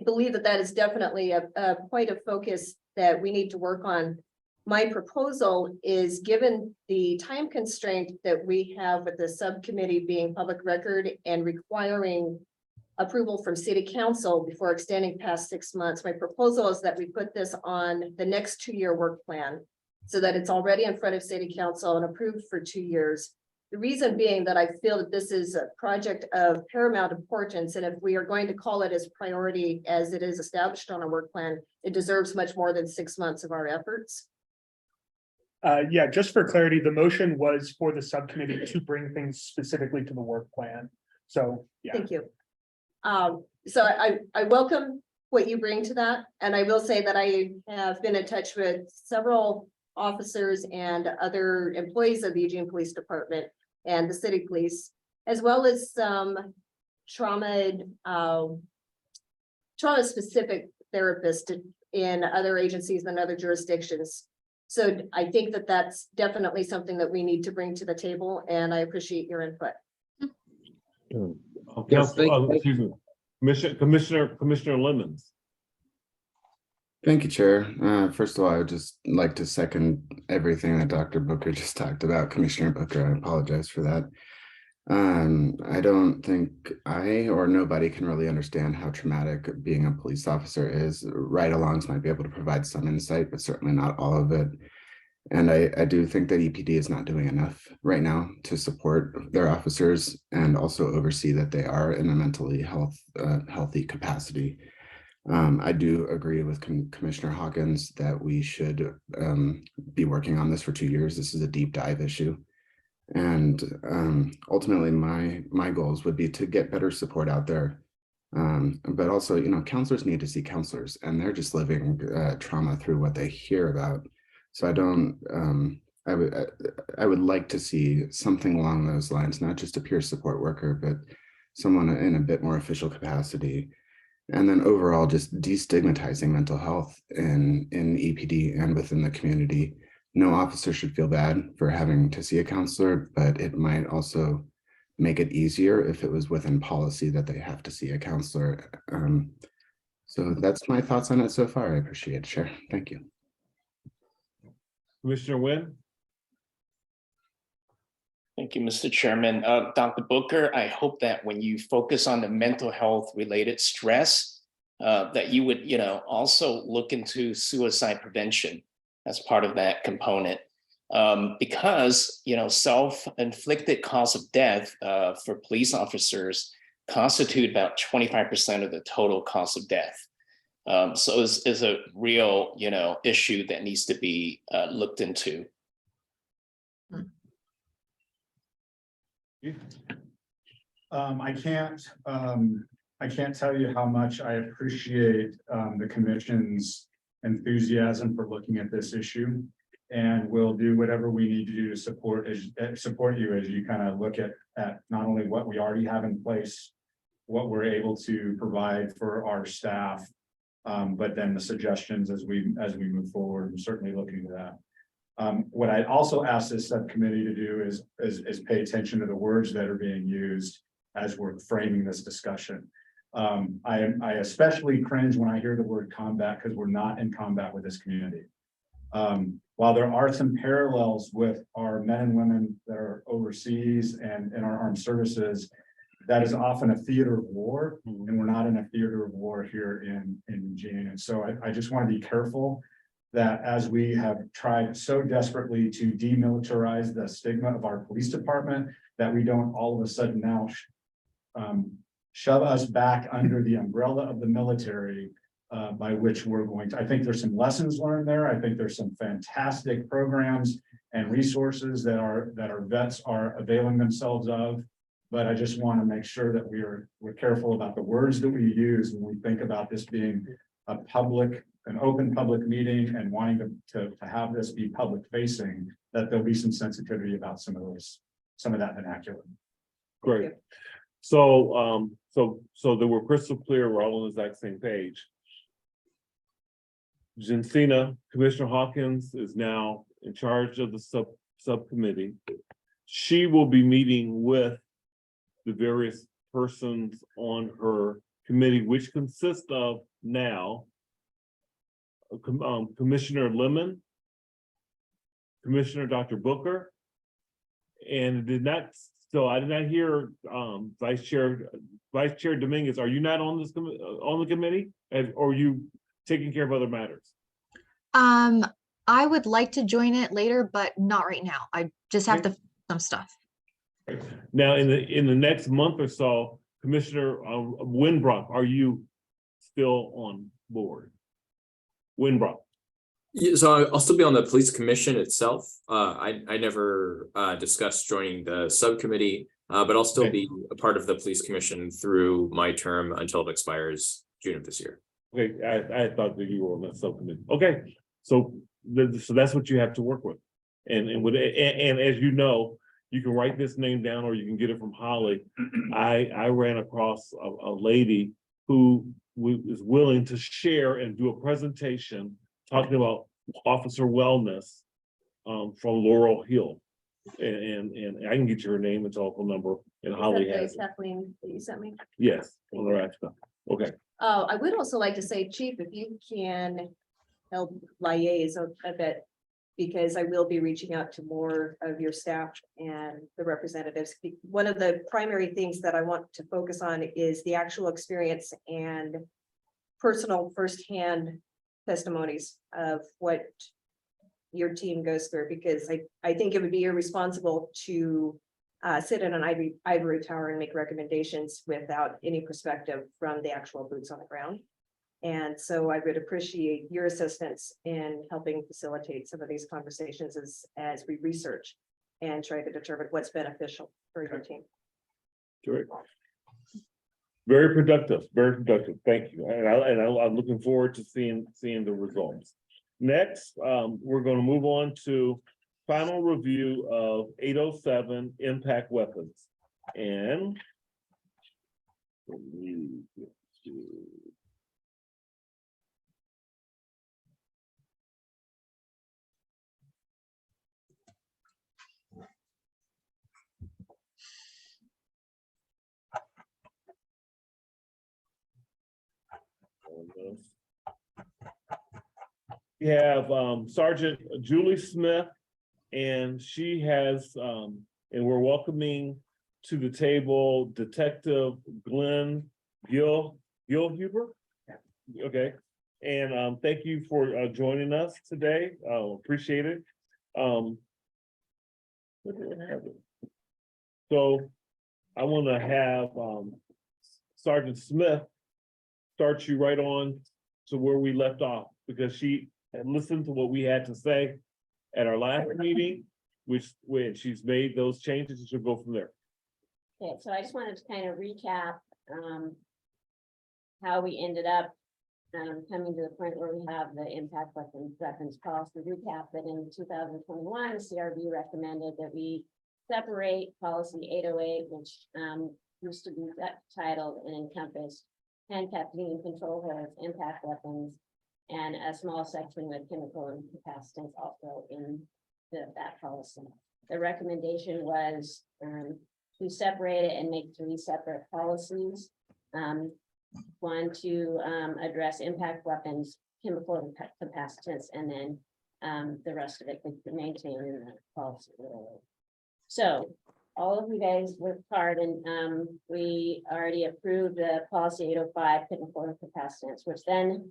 believe that is definitely a point of focus that we need to work on. My proposal is, given the time constraint that we have with the subcommittee being public record and requiring approval from city council before extending past 6 months, my proposal is that we put this on the next 2-year work plan so that it's already in front of city council and approved for 2 years. The reason being that I feel that this is a project of paramount importance, and if we are going to call it as priority as it is established on a work plan, it deserves much more than 6 months of our efforts. Yeah, just for clarity, the motion was for the subcommittee to bring things specifically to the work plan. So, yeah. Thank you. So I welcome what you bring to that. And I will say that I have been in touch with several officers and other employees of the Eugene Police Department and the city police, as well as some trauma specific therapists in other agencies and other jurisdictions. So I think that that's definitely something that we need to bring to the table, and I appreciate your input. Yes, thank you. Excuse me, Commissioner Lemons. Thank you, Chair. First of all, I would just like to second everything that Dr. Booker just talked about. Commissioner Booker, I apologize for that. I don't think I or nobody can really understand how traumatic being a police officer is. Ride-alongs might be able to provide some insight, but certainly not all of it. And I do think that EPD is not doing enough right now to support their officers and also oversee that they are in a mentally healthy capacity. I do agree with Commissioner Hawkins that we should be working on this for 2 years. This is a deep dive issue. And ultimately, my goals would be to get better support out there. But also, counselors need to see counselors, and they're just living trauma through what they hear about. So I would like to see something along those lines, not just a peer support worker, but someone in a bit more official capacity. And then overall, just destigmatizing mental health in EPD and within the community. No officer should feel bad for having to see a counselor, but it might also make it easier if it was within policy that they have to see a counselor. So that's my thoughts on it so far. I appreciate it, Chair. Thank you. Commissioner Wynn? Thank you, Mr. Chairman. Dr. Booker, I hope that when you focus on the mental health related stress, that you would, also look into suicide prevention as part of that component. Because, self-inflicted cause of death for police officers constitute about 25% of the total cause of death. So it's a real, issue that needs to be looked into. I can't tell you how much I appreciate the commission's enthusiasm for looking at this issue. And we'll do whatever we need to do to support you as you kind of look at not only what we already have in place, what we're able to provide for our staff, but then the suggestions as we move forward. I'm certainly looking at that. What I also ask this subcommittee to do is pay attention to the words that are being used as we're framing this discussion. I especially cringe when I hear the word combat, because we're not in combat with this community. While there are some parallels with our men and women that are overseas and in our armed services, that is often a theater of war, and we're not in a theater of war here in Eugene. And so I just want to be careful that as we have tried so desperately to demilitarize the stigma of our police department, that we don't all of a sudden now shove us back under the umbrella of the military, by which we're going to. I think there's some lessons learned there. I think there's some fantastic programs and resources that our vets are availing themselves of. But I just want to make sure that we're careful about the words that we use when we think about this being an open public meeting and wanting to have this be public facing, that there'll be some sensitivity about some of that vernacular. Great. So, so that we're crystal clear, we're all on the exact same page. Jensina, Commissioner Hawkins is now in charge of the subcommittee. She will be meeting with the various persons on her committee, which consists of now Commissioner Lemon, Commissioner Dr. Booker, and I did not hear Vice Chair Dominguez. Are you not on this on the committee, or are you taking care of other matters? I would like to join it later, but not right now. I just have to some stuff. Now, in the next month or so, Commissioner Winbrock, are you still on board? Winbrock. Yeah, so I'll still be on the police commission itself. I never discussed joining the subcommittee, but I'll still be a part of the police commission through my term until it expires June of this year. Okay, I thought that you were on that subcommittee. Okay, so that's what you have to work with, and as you know, you can write this name down or you can get it from Holly. I ran across a lady who is willing to share and do a presentation talking about officer wellness from Laurel Hill. And I can get you her name and telephone number, and Holly has it. Kathleen that you sent me. Yes, on the right stuff. Okay. Oh, I would also like to say, Chief, if you can help liaise a bit, because I will be reaching out to more of your staff and the representatives. One of the primary things that I want to focus on is the actual experience and personal firsthand testimonies of what your team goes through, because I think it would be irresponsible to sit in an ivory tower and make recommendations without any perspective from the actual boots on the ground. And so I would appreciate your assistance in helping facilitate some of these conversations as we research and try to determine what's beneficial for your team. Great. Very productive, very productive. Thank you. And I'm looking forward to seeing the results. Next, we're going to move on to final review of 807 impact weapons. And we have Sergeant Julie Smith, and she has And we're welcoming to the table Detective Glenn Gilhuber. Okay, and thank you for joining us today. Appreciate it. What do I have? So I want to have Sergeant Smith start you right on to where we left off, because she had listened to what we had to say at our last meeting, which when she's made those changes, she'll go from there. Okay, so I just wanted to kind of recap how we ended up coming to the point where we have the impact weapons policy recap that in 2021, the CRB recommended that we separate policy 808, which used to be titled and encompassed handcuffing, control holds, impact weapons, and a small section with chemical incapacitants also in that policy. The recommendation was to separate it and make 3 separate policies. One to address impact weapons, chemical capacitants, and then the rest of it could maintain in the policy. So all of you guys worked hard, and we already approved the policy 805 chemical capacitants, which then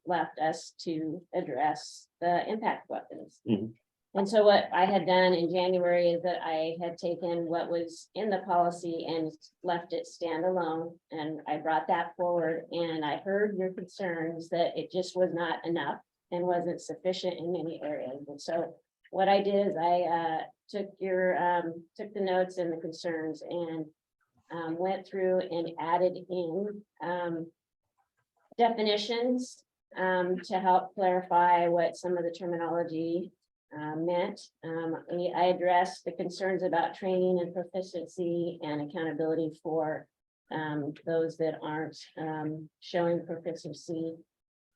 left us to address the impact weapons. Mhm. And so what I had done in January is that I had taken what was in the policy and left it standalone. And I brought that forward, and I heard your concerns that it just was not enough and wasn't sufficient in many areas. And so what I did is I took the notes and the concerns and went through and added in definitions to help clarify what some of the terminology meant. I addressed the concerns about training and proficiency and accountability for those that aren't showing proficiency.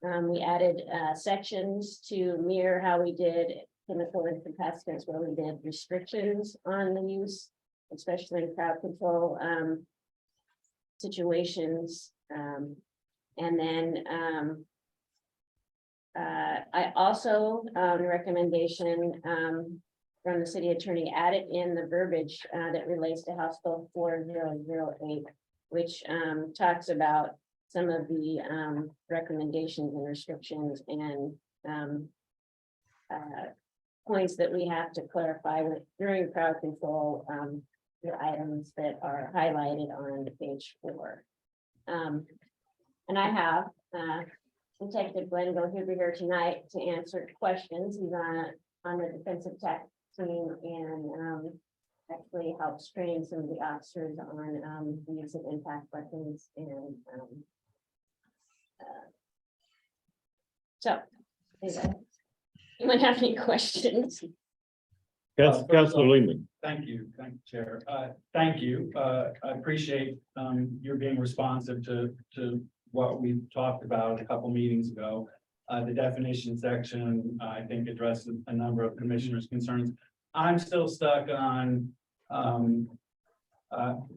We added sections to mirror how we did chemical incapacitants, where we did restrictions on the use, especially in crowd control situations. And then I also, the recommendation from the city attorney, added in the verbiage that relates to House Bill 4008, which talks about some of the recommendations and restrictions and points that we have to clarify with during crowd control, the items that are highlighted on page 4. And I have Detective Glenn Gilhuber here tonight to answer questions. He's on the defensive tech team and actually helps train some of the officers on the use of impact weapons and so anyway, anyone have any questions? Councilor Lehman. Thank you, Chair. Thank you. I appreciate your being responsive to what we talked about a couple meetings ago. The definition section, I think, addressed a number of commissioners' concerns. I'm still stuck on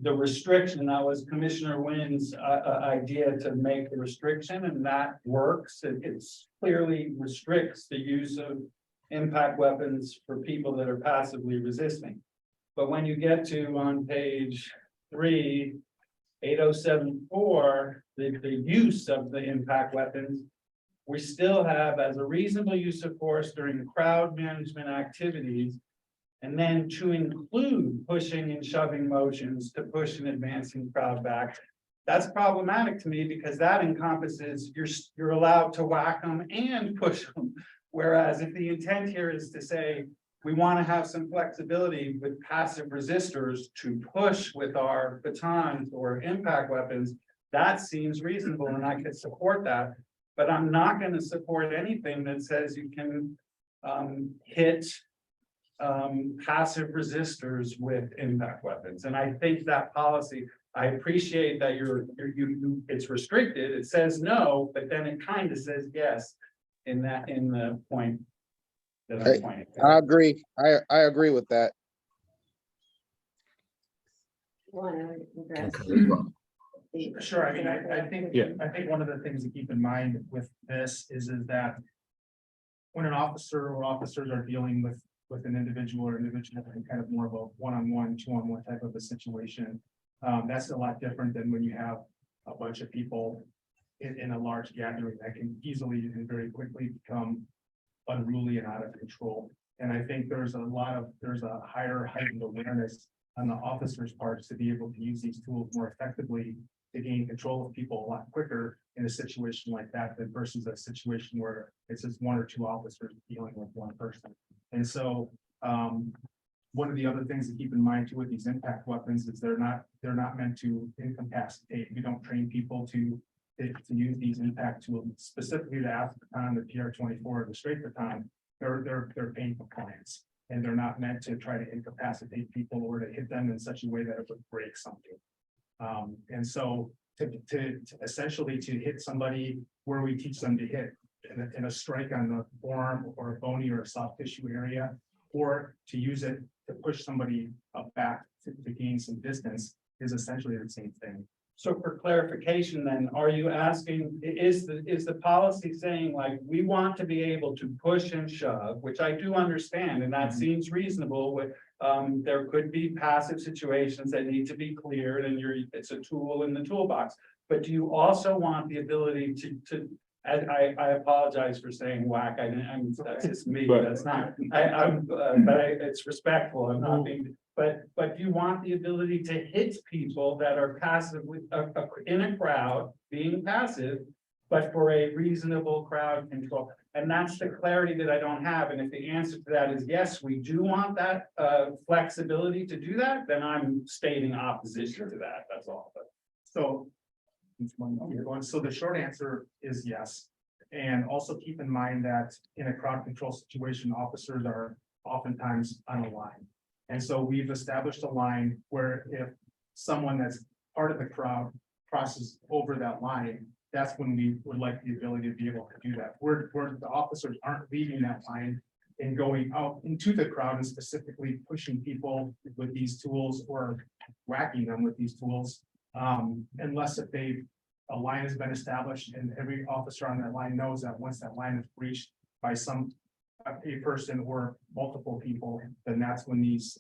the restriction. That was Commissioner Wynn's idea to make the restriction, and that works. It clearly restricts the use of impact weapons for people that are passively resisting. But when you get to on page 3, 8074, the use of the impact weapons, we still have as a reasonable use of force during crowd management activities, and then to include pushing and shoving motions to push and advancing crowd back. That's problematic to me because that encompasses you're allowed to whack them and push them. Whereas if the intent here is to say, we want to have some flexibility with passive resistors to push with our batons or impact weapons, that seems reasonable and I could support that. But I'm not going to support anything that says you can hit passive resistors with impact weapons. And I think that policy, I appreciate that it's restricted. It says no, but then it kind of says yes in the point that I'm pointing to. I agree. I agree with that. Sure, I mean, I think one of the things to keep in mind with this is that when an officer or officers are dealing with with an individual or individual in kind of more of a one-on-one, two-on-one type of a situation. That's a lot different than when you have a bunch of people in a large gathering that can easily and very quickly become unruly and out of control. And I think there's a higher heightened awareness on the officers' parts to be able to use these tools more effectively to gain control of people a lot quicker in a situation like that than versus a situation where it's just one or two officers dealing with one person. And so one of the other things to keep in mind too with these impact weapons is they're not meant to incapacitate. We don't train people to use these impact tools specifically the AF baton, the PR-24, the straight baton. They're painful clients, and they're not meant to try to incapacitate people or to hit them in such a way that it would break something. And so to essentially to hit somebody where we teach them to hit in a strike on the forearm or a bony or a soft tissue area, or to use it to push somebody back to gain some distance is essentially the same thing. So for clarification, then, are you asking, is the policy saying like, we want to be able to push and shove, which I do understand, and that seems reasonable with, there could be passive situations that need to be cleared and it's a tool in the toolbox. But do you also want the ability to I apologize for saying whack, that's just me, Right. that's not, it's respectful, I'm not being. But you want the ability to hit people that are passively in a crowd being passive, but for a reasonable crowd control. And that's the clarity that I don't have. And if the answer to that is yes, we do want that flexibility to do that, then I'm stating opposition to that. That's all. But So the short answer is yes. And also keep in mind that in a crowd control situation, officers are oftentimes on a line. And so we've established a line where if someone that's part of the crowd crosses over that line, that's when we would like the ability to be able to do that. Where the officers aren't leaving that line and going out into the crowd and specifically pushing people with these tools or whacking them with these tools. Unless if a line has been established and every officer on that line knows that once that line is breached by a person or multiple people, then that's when these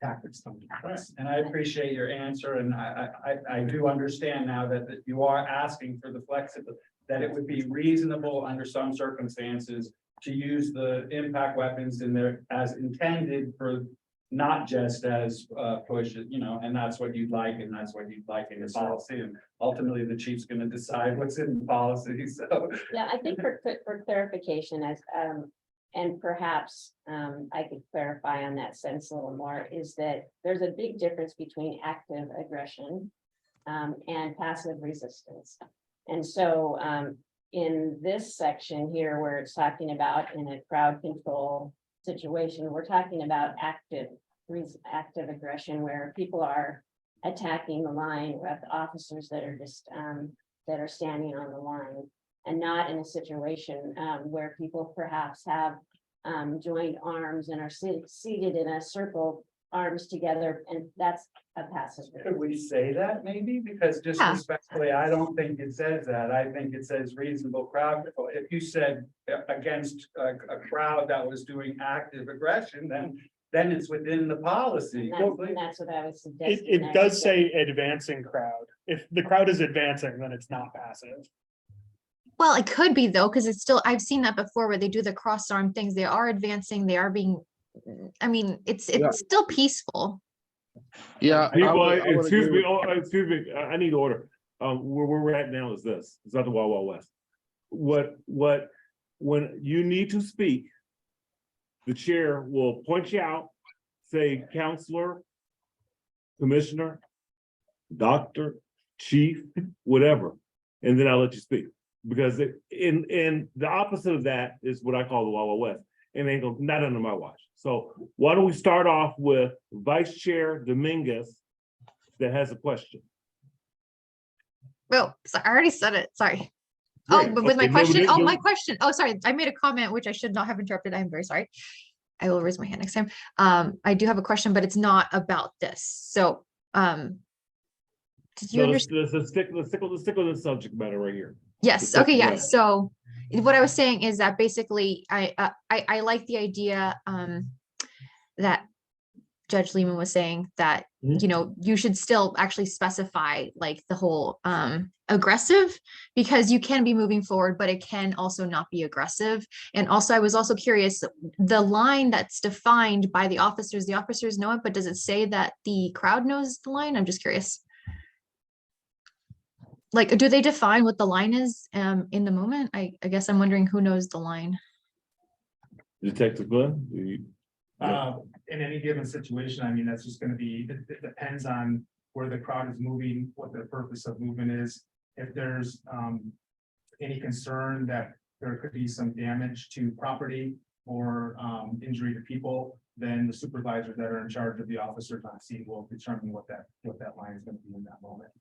tactics come to pass. and I appreciate your answer, and I do understand now that you are asking for the flexibility, that it would be reasonable under some circumstances to use the impact weapons in there as intended for not just as push, and that's what you'd like, and that's what you'd like in the policy, and ultimately the chief's going to decide what's in the policy. So Yeah, I think for clarification, as and perhaps I could clarify on that sense a little more, is that there's a big difference between active aggression and passive resistance. And so in this section here, where it's talking about in a crowd control situation, we're talking about active aggression, where people are attacking the line with officers that are just that are standing on the line, and not in a situation where people perhaps have joined arms and are seated in a circle, arms together, and that's a passive. could we say that maybe? Because just Yeah. respectfully, I don't think it says that. I think it says reasonable crowd control. If you said against a crowd that was doing active aggression, then it's within the policy. And that's what I was suggesting. It does say advancing crowd. If the crowd is advancing, then it's not passive. Well, it could be though, because it's still, I've seen that before where they do the cross arm things. They are advancing, they are being, I mean, it's still peaceful. Yeah. People, excuse me, I need order. Where we're at now is this, it's not the Wild Wild West. When you need to speak, the chair will point you out, say counselor, commissioner, doctor, chief, whatever, and then I'll let you speak. Because in the opposite of that is what I call the Wild Wild West, and ain't not under my watch. So why don't we start off with Vice Chair Dominguez that has a question. Oh, so I already said it, sorry. Oh, Great. but with my Okay, question, no, my question, oh, sorry, I made a comment which I should not have interrupted. I'm very sorry. I will raise my hand next time. I do have a question, but it's not about this. So, did you understand? Let's stick with the subject matter right here. Yes, the okay, yeah, subject so what I was saying is that basically I like the idea that Judge Lehman was saying that, Mhm. you know, you should still actually specify like the whole aggressive, because you can be moving forward, but it can also not be aggressive. And also, I was also curious, the line that's defined by the officers know it, but does it say that the crowd knows the line? I'm just curious. Like, do they define what the line is in the moment? I guess I'm wondering who knows the line. Detective Glenn? Do you- In any given situation, I mean, that's just gonna be, it depends on where the crowd is moving, what the purpose of movement is. If there's any concern that there could be some damage to property or injury to people, then the supervisors that are in charge of the officers on scene will determine what that line is gonna be in that moment.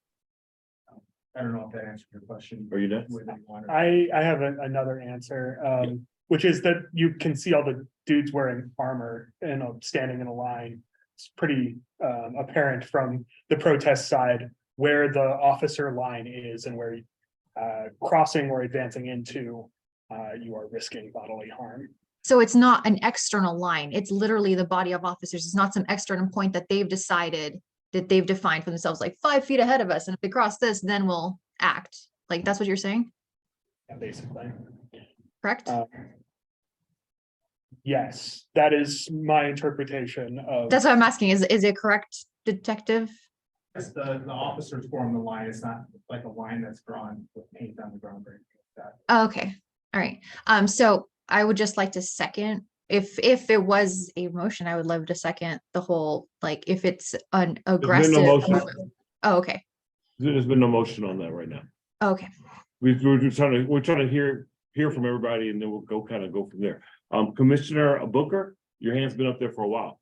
I don't know if that answered your question. Are you next? whether you want to- I have another answer, which is that you can see all the dudes wearing armor and standing in a line. It's pretty apparent from the protest side where the officer line is and where crossing or advancing into you are risking bodily harm. So it's not an external line. It's literally the body of officers. It's not some external point that they've decided that they've defined for themselves, like 5 feet ahead of us. And if they cross this, then we'll act. Like, that's what you're saying, Yeah, basically. correct? Yes, that is my interpretation of. That's what I'm asking. Is it correct, detective? Yes, the officers form the line. It's not like a line that's drawn with paint on the ground or anything like that. Oh, okay, all right. So I would just like to second, if it was a motion, I would love to second the whole, like, if it's an aggressive. motion. Oh, okay, There's been no motion on that right now. okay. We're just trying to hear from everybody, and then we'll go from there. Commissioner Booker, your hand's been up there for a while.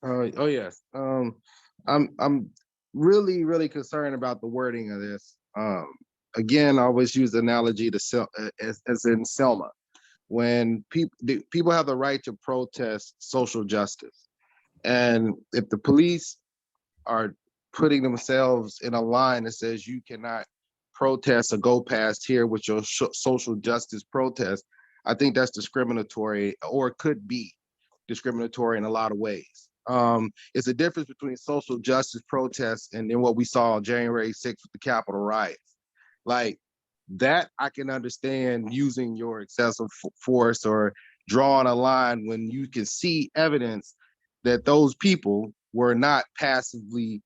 Oh, yes. I'm really concerned about the wording of this. Again, I always use the analogy to as in Selma. When people have the right to protest social justice, and if the police are putting themselves in a line that says you cannot protest or go past here with your social justice protest, I think that's discriminatory, or could be discriminatory in a lot of ways. It's a difference between social justice protests and then what we saw on January 6th with the Capitol riots. Like that, I can understand using your excessive force or drawing a line when you can see evidence that those people were not passively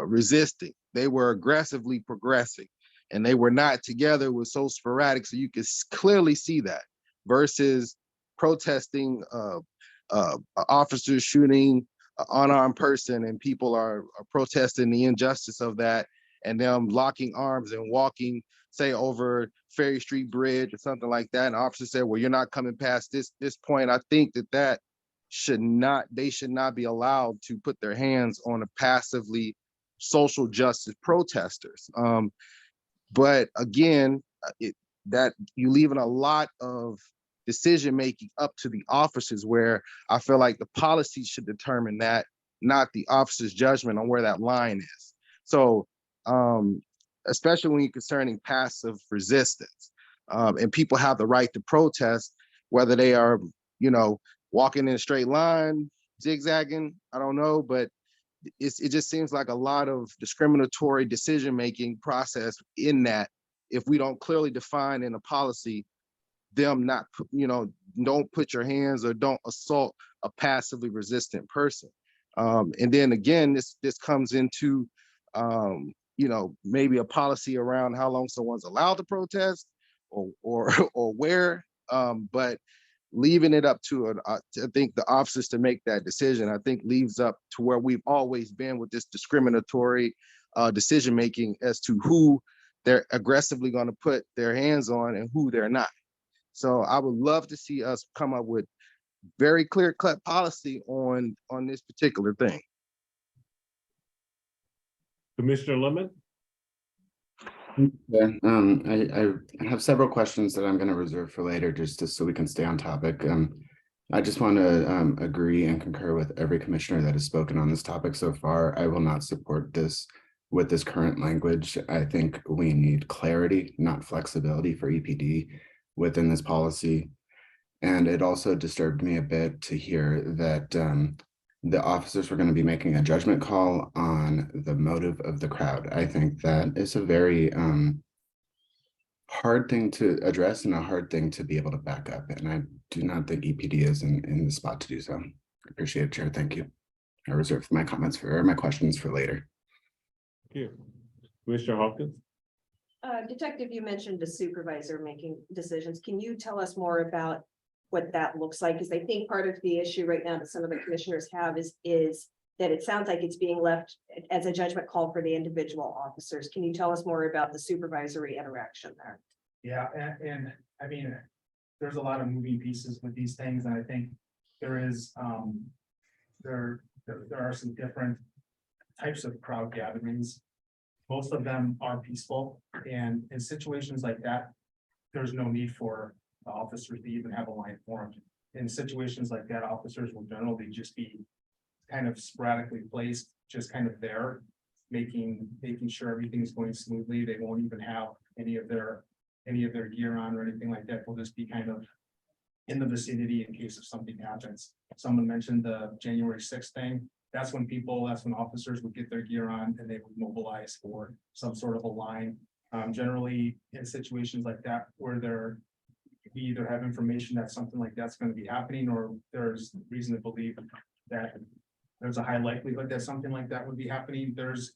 resisting. They were aggressively progressing, and they were not together, was so sporadic. So you can clearly see that versus protesting officers shooting an unarmed person, and people are protesting the injustice of that, and them locking arms and walking, say, over Ferry Street Bridge or something like that. And the officer said, well, you're not coming past this point. I think that they should not be allowed to put their hands on a passively social justice protesters. But again, that you leaving a lot of decision-making up to the officers, where I feel like the policy should determine that, not the officer's judgment on where that line is. So, especially when you're concerning passive resistance, and people have the right to protest, whether they are, walking in a straight line, zigzagging, I don't know, but it just seems like a lot of discriminatory decision-making process in that, if we don't clearly define in a policy, them not, don't put your hands or don't assault a passively resistant person. And then again, this comes into, maybe a policy around how long someone's allowed to protest or where, but leaving it up to I think the officers to make that decision, I think leaves up to where we've always been with this discriminatory decision-making as to who they're aggressively going to put their hands on and who they're not. So I would love to see us come up with very clear-cut policy on this particular thing. Commissioner Lemon? Yeah, I have several questions that I'm going to reserve for later, just so we can stay on topic. I just want to agree and concur with every commissioner that has spoken on this topic so far. I will not support this with this current language. I think we need clarity, not flexibility for EPD within this policy. And it also disturbed me a bit to hear that the officers were going to be making a judgment call on the motive of the crowd. I think that is a very hard thing to address and a hard thing to be able to back up. And I do not think EPD is in the spot to do so. I appreciate it, Chair. Thank you. I reserve my comments or my questions for later. Thank you. Commissioner Hawkins? Detective, you mentioned the supervisor making decisions. Can you tell us more about what that looks like? Because I think part of the issue right now that some of the commissioners have is that it sounds like it's being left as a judgment call for the individual officers. Can you tell us more about the supervisory interaction there? Yeah, and I mean, there's a lot of moving pieces with these things, and I think there is, there are some different types of crowd gatherings. Most of them are peaceful, and in situations like that, there's no need for the officers to even have a line formed. In situations like that, officers will generally just be kind of sporadically placed, just kind of there, making sure everything's going smoothly. They won't even have any of their gear on or anything like that. They'll just be kind of in the vicinity in case if something happens. Someone mentioned the January 6th thing. That's when officers would get their gear on and they would mobilize for some sort of a line. Generally in situations like that where we either have information that something like that's going to be happening, or there's reason to believe that there's a high likelihood that something like that would be happening. There's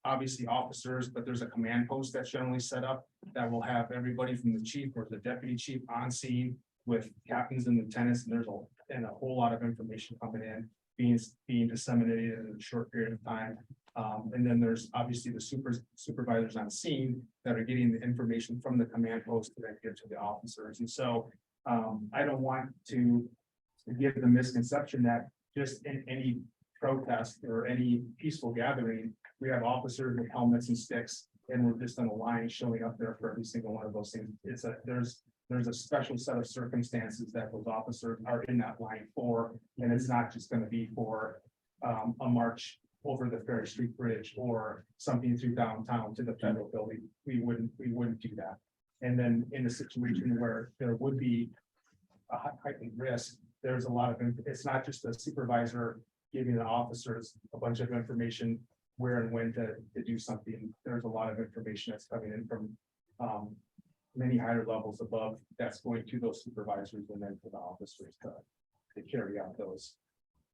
obviously officers, but there's a command post that's generally set up that will have everybody from the chief or the deputy chief on scene with captains and lieutenants, and there's a whole lot of information coming in, being disseminated in a short period of time. And then there's obviously the supervisors on scene that are getting the information from the command post to then give to the officers. And so I don't want to give the misconception that just in any protest or any peaceful gathering, we have officers with helmets and sticks and we're just on a line showing up there for every single one of those things. There's a special set of circumstances that those officers are in that line for, and it's not just going to be for a march over the Ferry Street Bridge or something through downtown to the federal building. We wouldn't do that. And then in a situation where there would be a heightened risk, there's a lot of, it's not just a supervisor giving the officers a bunch of information where and when to do something. There's a lot of information that's coming in from many higher levels above that's going to those supervisors and then to the officers to carry out those.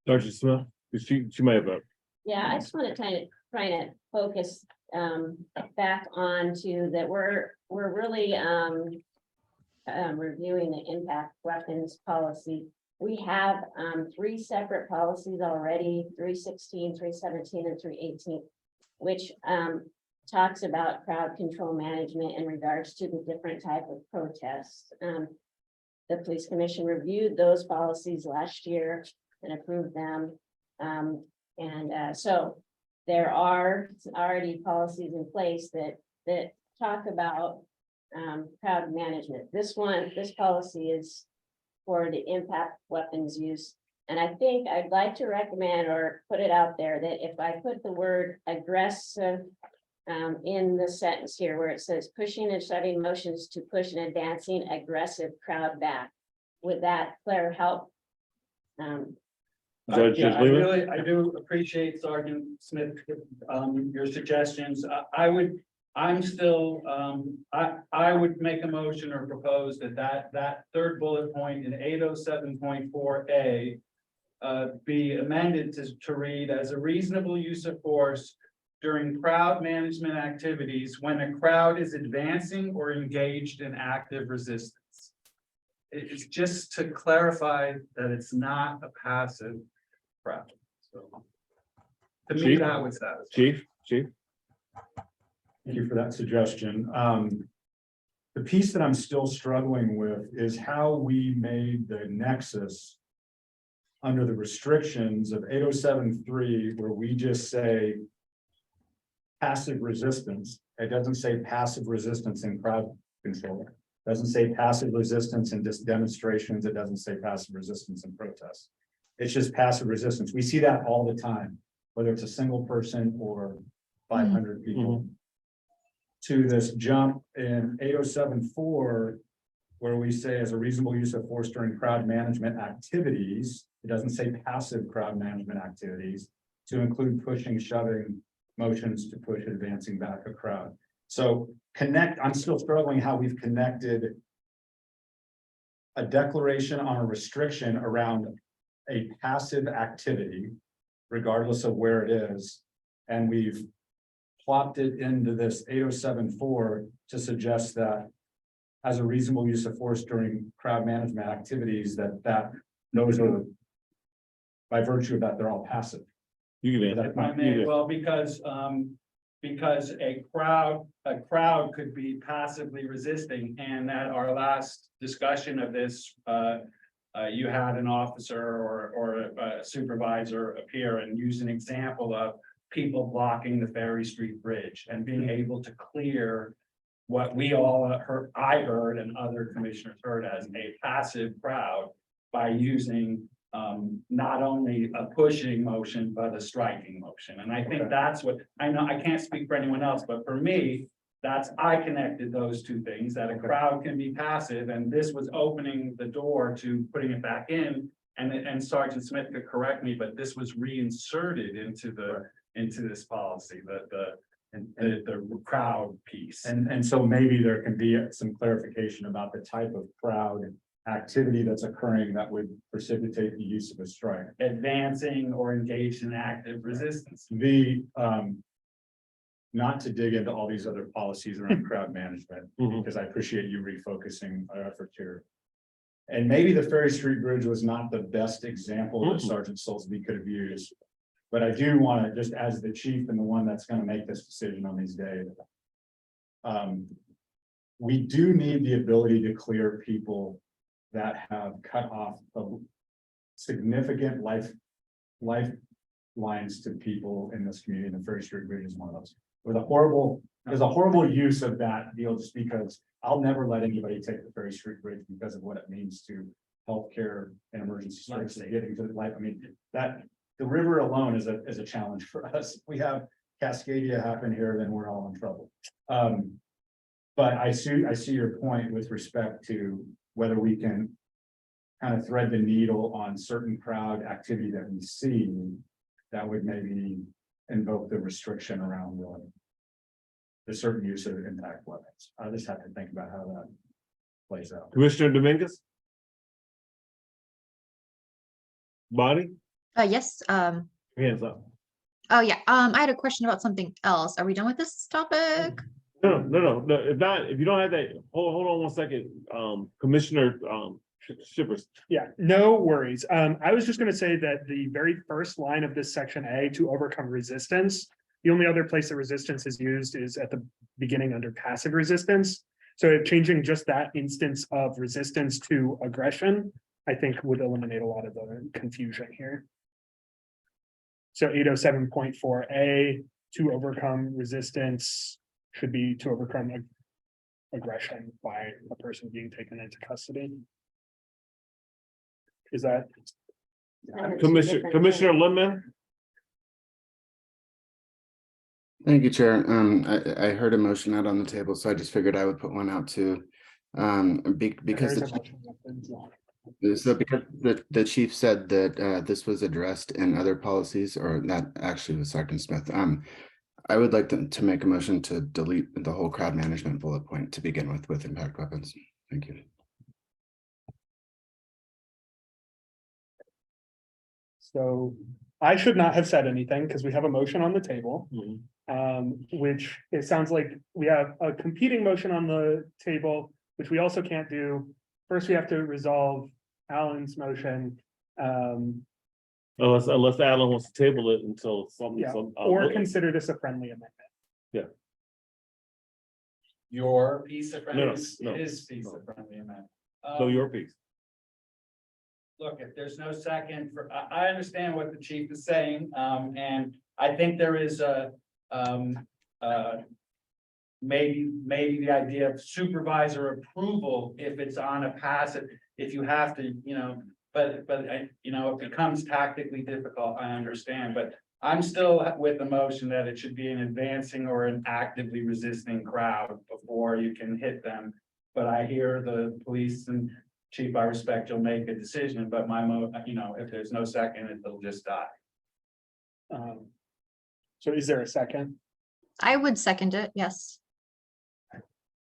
Dr. Smith, she might have a. Yeah, I just want to try to focus back on to that we're really reviewing the impact weapons policy. We have 3 separate policies already, 316, 317, and 318, which talks about crowd control management in regards to the different type of protests. The police commission reviewed those policies last year and approved them. So there are already policies in place that talk about crowd management. This policy is for the impact weapons use. And I think I'd like to recommend or put it out there that if I put the word aggressive in the sentence here where it says pushing and shoving motions to push and advancing aggressive crowd back, would that Claire help? Yeah, I do appreciate Sergeant Smith, your suggestions. I would make a motion or propose that third bullet point in 807.4A be amended to read as a reasonable use of force during crowd management activities when a crowd is advancing or engaged in active resistance. It's just to clarify that it's not a passive crowd. So to me, that was that. Chief. Thank you for that suggestion. The piece that I'm still struggling with is how we made the nexus under the restrictions of 807.3, where we just say passive resistance. It doesn't say passive resistance in crowd control. It doesn't say passive resistance in just demonstrations. It doesn't say passive resistance in protests. It's just passive resistance. We see that all the time, whether it's a single person or 500 people. To this jump in 8074, where we say as a reasonable use of force during crowd management activities, it doesn't say passive crowd management activities, to include pushing, shoving motions to push advancing back a crowd. So I'm still struggling how we've connected a declaration on a restriction around a passive activity, regardless of where it is, and we've plopped it into this 8074 to suggest that as a reasonable use of force during crowd management activities, those are, by virtue of that, they're all passive. You can That- If I may, well, because a crowd could be passively resisting, and at our last discussion of this, you had an officer or a supervisor appear and use an example of people blocking the Ferry Street Bridge and being able to clear what we all heard, I heard, and other commissioners heard as a passive crowd by using not only a pushing motion, but a striking motion. And I think that's what, I know, I can't speak for anyone else, but for me, I connected those two things, that a crowd can be passive, and this was opening the door to putting it back in. And Sergeant Smith could correct me, but this was reinserted into this policy, the crowd piece. And so maybe there can be some clarification about the type of crowd activity that's occurring that would precipitate the use of a strike. Advancing or engaged in active resistance. Not to dig into all these other policies around crowd management, because I appreciate you refocusing our effort here. And maybe the Ferry Street Bridge was not the best example that Sergeant Soulsby could have used. But I do want to, just as the chief and the one that's going to make this decision on these days. We do need the ability to clear people that have cut off of significant lifelines to people in this community. And the Ferry Street Bridge is one of those. There's a horrible use of that deal, just because I'll never let anybody take the Ferry Street Bridge because of what it means to healthcare and emergency services getting to life. I mean, that the river alone is a challenge for us. If we have Cascadia happen here, then we're all in trouble. But I see your point with respect to whether we can kind of thread the needle on certain crowd activity that we see that would maybe invoke the restriction around the certain use of impact weapons. I just have to think about how that plays out. Commissioner Dominguez? Bonnie? Yes, Hands up. oh yeah, I had a question about something else. Are we done with this topic? No. If not, if you don't have that, hold on one second. Commissioner Shippers. Yeah, no worries. I was just gonna say that the very first line of this section A, to overcome resistance, the only other place that resistance is used is at the beginning under passive resistance. So changing just that instance of resistance to aggression, I think would eliminate a lot of the confusion here. So 807.4A, to overcome resistance, should be to overcome aggression by a person being taken into custody. Is that? Commissioner Lemon? Thank you, Chair. I heard a motion out on the table, so I just figured I would put one out too. Because the chief said that this was addressed in other policies, or that actually was Sergeant Smith. I would like to make a motion to delete the whole crowd management bullet point to begin with impact weapons. Thank you. So I should not have said anything because we have a motion on the table. Which it sounds like we have a competing motion on the table, which we also can't do. First, we have to resolve Alan's motion. Unless Alan wants to table it until something. Yeah, or consider this a friendly amendment. Your piece of friendly, No. his piece of friendly amendment. So your piece. Look, if there's no second for, I understand what the chief is saying, and I think there is maybe the idea of supervisor approval if it's on a passive, if you have to, but it becomes tactically difficult, I understand, but I'm still with the motion that it should be an advancing or an actively resisting crowd before you can hit them. But I hear the police and chief, I respect you'll make a decision, but if there's no second, it'll just die. So is there a second? I would second it, yes.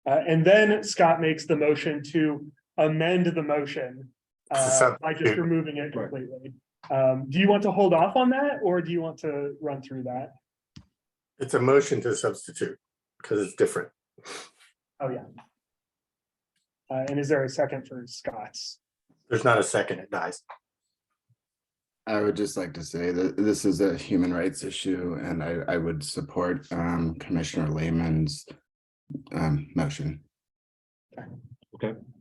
And then Scott makes the motion to amend the motion by just Substitute. removing it completely. Do you want to hold off on that, or do you want to run through that? It's a motion to substitute because it's different. Oh, yeah. And is there a second for Scott's? There's not a second, it dies. I would just like to say that this is a human rights issue, and I would support Commissioner Lehman's motion.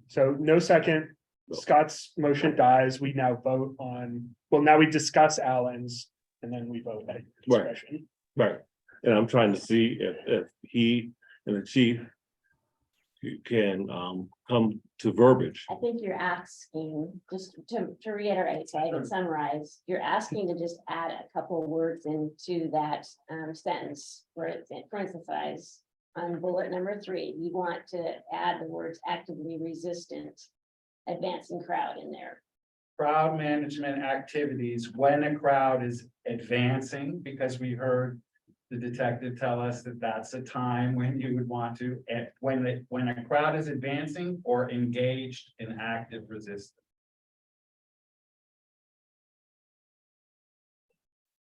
So no second, Scott's motion dies. We now vote on, well, now we discuss Alan's and then we vote at your discretion. Right, and I'm trying to see if he and the chief can come to verbiage. I think you're asking, just to reiterate, so I can summarize, you're asking to just add a couple of words into that sentence where it's parenthesized on bullet number 3. You want to add the words actively resistant, advancing crowd in there. Crowd management activities when a crowd is advancing, because we heard the detective tell us that that's a time when you would want to, when a crowd is advancing or engaged in active resistance.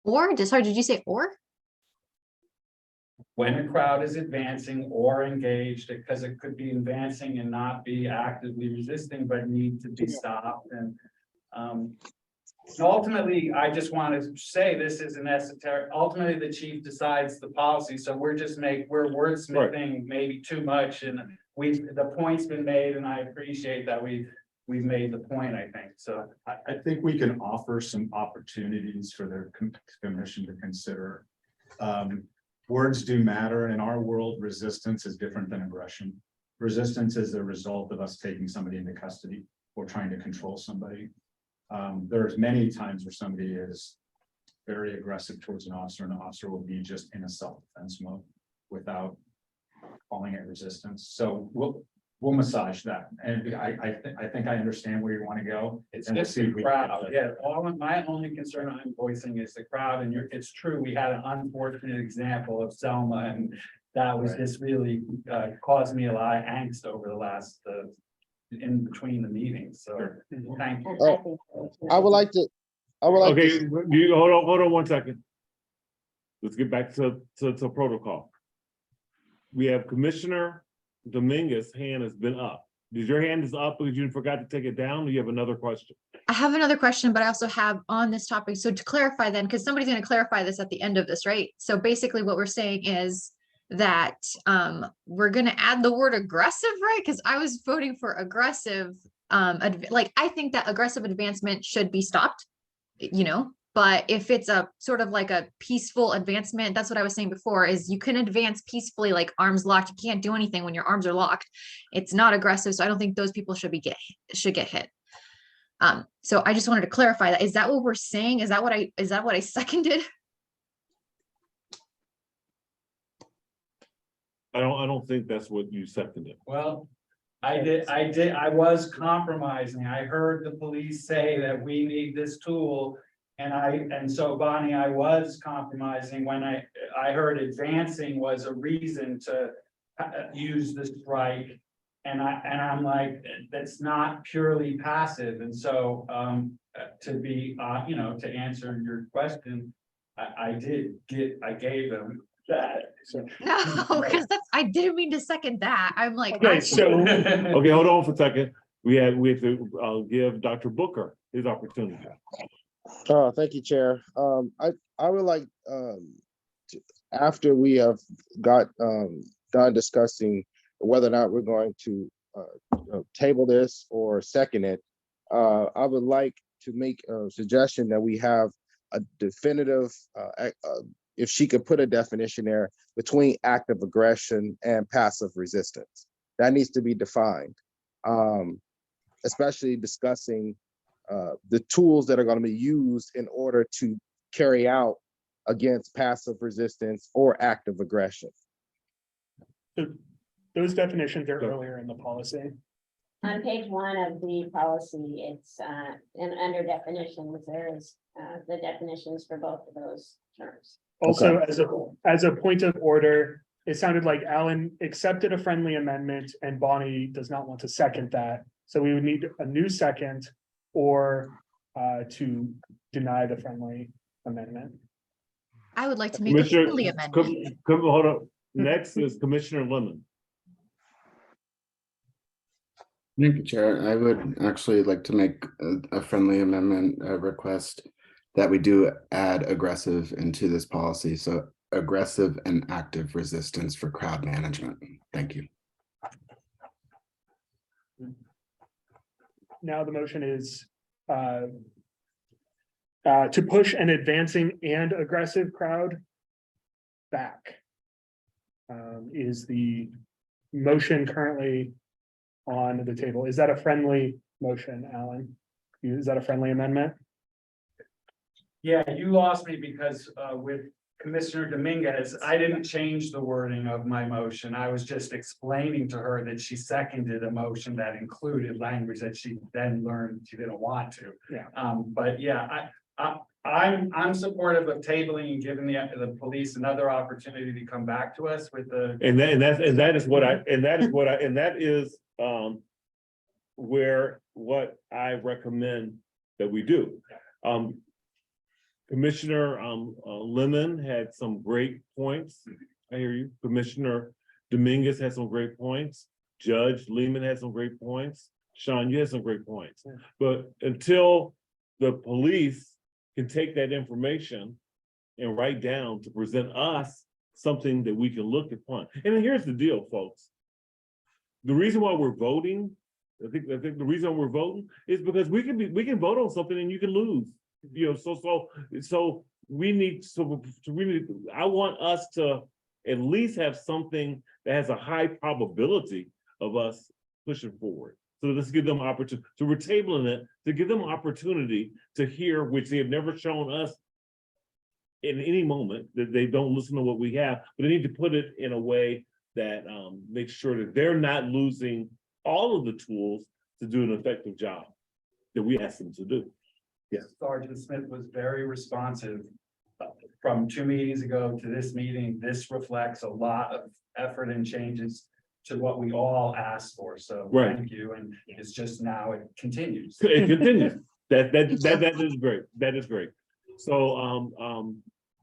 Or, sorry, did you say or? When a crowd is advancing or engaged, because it could be advancing and not be actively resisting, but need to be stopped. And ultimately, I just want to say this isn't esoteric. Ultimately, the chief decides the policy. So we're wordsmithing maybe too much. And the point's been made, and I appreciate that we've made the point, I think. So I think we can offer some opportunities for the commission to consider. Words do matter. In our world, resistance is different than aggression. Resistance is the result of us taking somebody into custody or trying to control somebody. There's many times where somebody is very aggressive towards an officer, and the officer will be just in a self-defense mode without calling it resistance. So we'll massage that. And I think I understand where you want to go. it's And we'll just see the if we can crowd. Yeah, my only concern I'm voicing is the crowd. And it's true, we had an unfortunate example of Selma, and that was just really caused me a lot of angst over the last in between the meetings. So thank you. And I would like to. Okay, you hold on 1 second. Let's get back to protocol. We have Commissioner Dominguez's hand has been up. Did your hand is up because you forgot to take it down? Or you have another question? I have another question, but I also have on this topic. So to clarify then, because somebody's going to clarify this at the end of this, right? So basically what we're saying is that we're going to add the word aggressive, right? Because I was voting for aggressive. I think that aggressive advancement should be stopped, but if it's a sort of like a peaceful advancement, that's what I was saying before, is you can advance peacefully, like arms locked. You can't do anything when your arms are locked. It's not aggressive. So I don't think those people should get hit. So I just wanted to clarify that. Is that what we're saying? Is that what I seconded? I don't think that's what you seconded. Well, I was compromising. I heard the police say that we need this tool. And so Bonnie, I was compromising when I heard advancing was a reason to use the strike. And I'm like, that's not purely passive. And so to answer your question, I gave them that. So. No, because I didn't mean to second that. I'm like, Okay, so Okay, hold on for a second. We have to give Dr. Booker his opportunity. Thank you, Chair. I would like, after we have got done discussing whether or not we're going to table this or second it, I would like to make a suggestion that we have a definitive, if she could put a definition there, between active aggression and passive resistance. That needs to be defined, especially discussing the tools that are going to be used in order to carry out against passive resistance or active aggression. So those definitions are earlier in the policy. On page 1 of the policy, it's and under definitions, there is the definitions for both of those terms. Also, as a point of order, it sounded like Alan accepted a friendly amendment and Bonnie does not want to second that. So we would need a new second or to deny the friendly amendment. I would like to make a friendly amendment. Hold on. Next is Commissioner Lemon. Thank you, Chair. I would actually like to make a friendly amendment request that we do add aggressive into this policy. So aggressive and active resistance for crowd management. Thank you. Now the motion is to push an advancing and aggressive crowd back. Is the motion currently on the table? Is that a friendly motion, Alan? Is that a friendly amendment? Yeah, you lost me because with Commissioner Dominguez, I didn't change the wording of my motion. I was just explaining to her that she seconded a motion that included language that she then learned she didn't want to. Yeah. But yeah, I'm supportive of tabling and giving the police another opportunity to come back to us with the. And that is what I recommend that we do. Commissioner Lemon had some great points. I hear you. Commissioner Dominguez had some great points. Judge Lehman had some great points. Sean, you had some great points. Yeah. But until the police can take that information and write down to present us something that we can look upon. And here's the deal, folks. The reason why we're voting, I think the reason why we're voting is because we can vote on something and you can lose. You know, so we need I want us to at least have something that has a high probability of us pushing forward. So let's give them opportunity. So we're tabling it to give them opportunity to hear, which they have never shown us in any moment, that they don't listen to what we have, but they need to put it in a way that makes sure that they're not losing all of the tools to do an effective job that we ask them to do. Yes, Sergeant Smith was very responsive from 2 meetings ago to this meeting. This reflects a lot of effort and changes to what we all asked for. So Right. Thank you. And it's just now it continues. It continues. That is great. That is great. So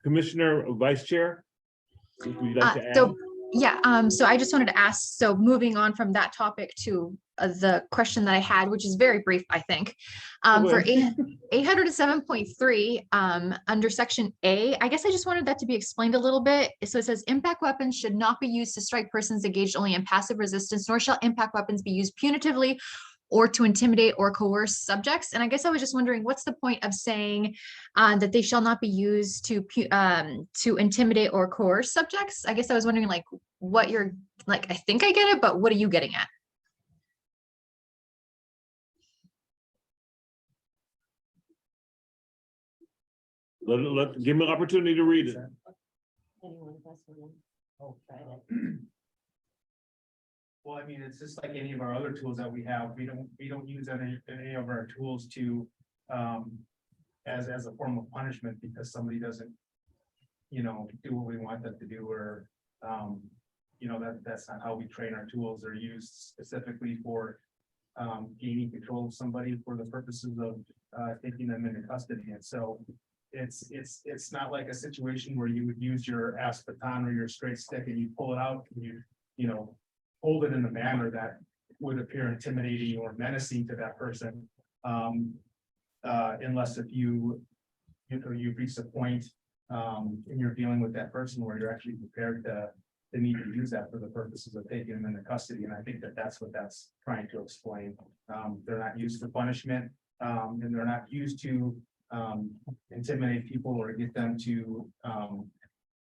Commissioner Vice Chair, would you like to add? So, yeah, so I just wanted to ask, so moving on from that topic to the question that I had, which is very brief, I think. For 807.3, under section A, I guess I just wanted that to be explained a little bit. So it says impact weapons should not be used to strike persons engaged only in passive resistance, nor shall impact weapons be used punitively or to intimidate or coerce subjects. And I guess I was just wondering, what's the point of saying that they shall not be used to intimidate or coerce subjects? I guess I was wondering like what you're like, I think I get it, but what are you getting at? Give me an opportunity to read it. Anyone else want to try that? Well, I mean, it's just like any of our other tools that we have. We don't use any of our tools to as a form of punishment because somebody doesn't, do what we want them to do, or that's not how we train our tools. They're used specifically for gaining control of somebody for the purposes of taking them into custody. And so it's not like a situation where you would use your ass baton or your straight stick and you pull it out and you hold it in a manner that would appear intimidating or menacing to that person. Unless if you reach a point and you're dealing with that person where you're actually prepared to need to use that for the purposes of taking them into custody. And I think that's what that's trying to explain. They're not used for punishment, and they're not used to intimidate people or get them to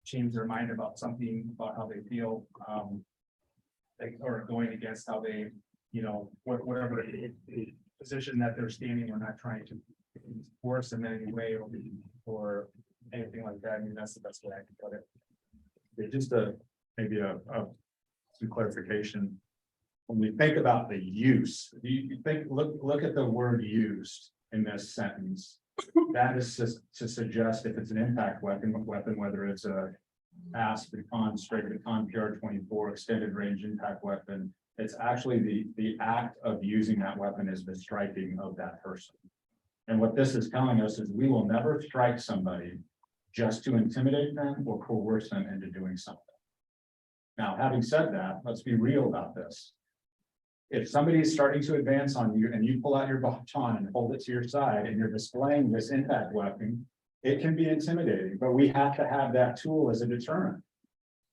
change their mind about something, about how they feel, or going against how they, whatever position that they're standing. We're not trying to force them in any way or anything like that. I mean, that's the best way I can put it. It's just maybe some clarification. When we think about the use, you think, look at the word used in this sentence. That is just to suggest if it's an impact weapon, whether it's a ASP, recon, straight recon, PR-24, extended range impact weapon, it's actually the act of using that weapon is the striking of that person. And what this is telling us is we will never strike somebody just to intimidate them or coerce them into doing something. Now, having said that, let's be real about this. If somebody is starting to advance on you and you pull out your baton and hold it to your side and you're displaying this impact weapon, it can be intimidating, but we have to have that tool as a deterrent.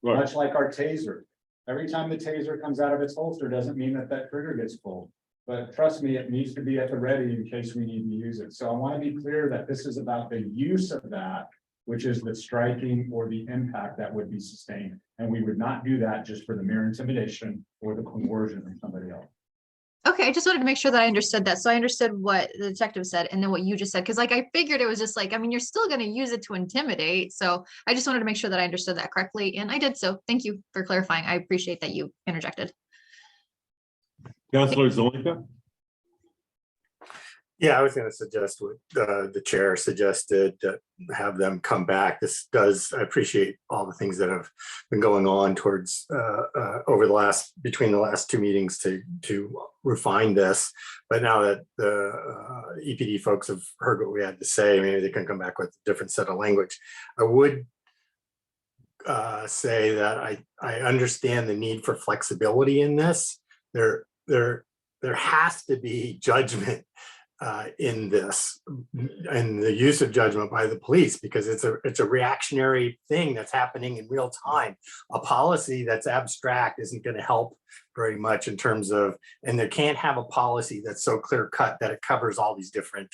Right. Much like our taser. Every time the taser comes out of its holster doesn't mean that that trigger gets pulled. But trust me, it needs to be at the ready in case we need to use it. So I want to be clear that this is about the use of that, which is the striking or the impact that would be sustained. And we would not do that just for the mere intimidation or the coercion of somebody else. Okay, I just wanted to make sure that I understood that. So I understood what the detective said and then what you just said, because like I figured it was just like, I mean, you're still going to use it to intimidate. So I just wanted to make sure that I understood that correctly. And I did. So thank you for clarifying. I appreciate that you interjected. Councilor Zelinka? Yeah, I was going to suggest what the chair suggested, have them come back. I appreciate all the things that have been going on towards between the last two meetings to refine this. But now that the EPD folks have heard what we had to say, maybe they can come back with a different set of language. I would say that I understand the need for flexibility in this. There has to be judgment in this and the use of judgment by the police, because it's a reactionary thing that's happening in real time. A policy that's abstract isn't going to help very much in terms of, and they can't have a policy that's so clear cut that it covers all these different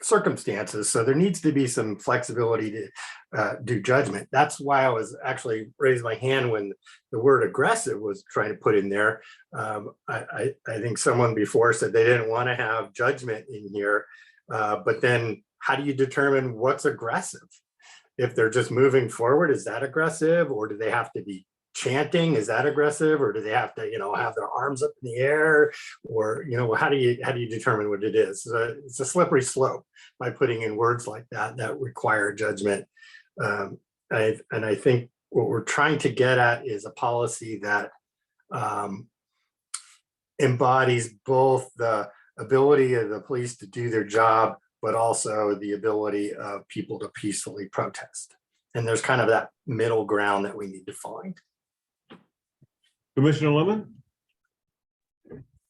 circumstances. So there needs to be some flexibility to do judgment. That's why I was actually raising my hand when the word aggressive was trying to put in there. I think someone before said they didn't want to have judgment in here, but then how do you determine what's aggressive? If they're just moving forward, is that aggressive, or do they have to be chanting? Is that aggressive, or do they have to, have their arms up in the air, or, how do you determine what it is? It's a slippery slope by putting in words like that require judgment. I think what we're trying to get at is a policy that embodies both the ability of the police to do their job, but also the ability of people to peacefully protest. And there's kind of that middle ground that we need to find. Commissioner Lemon?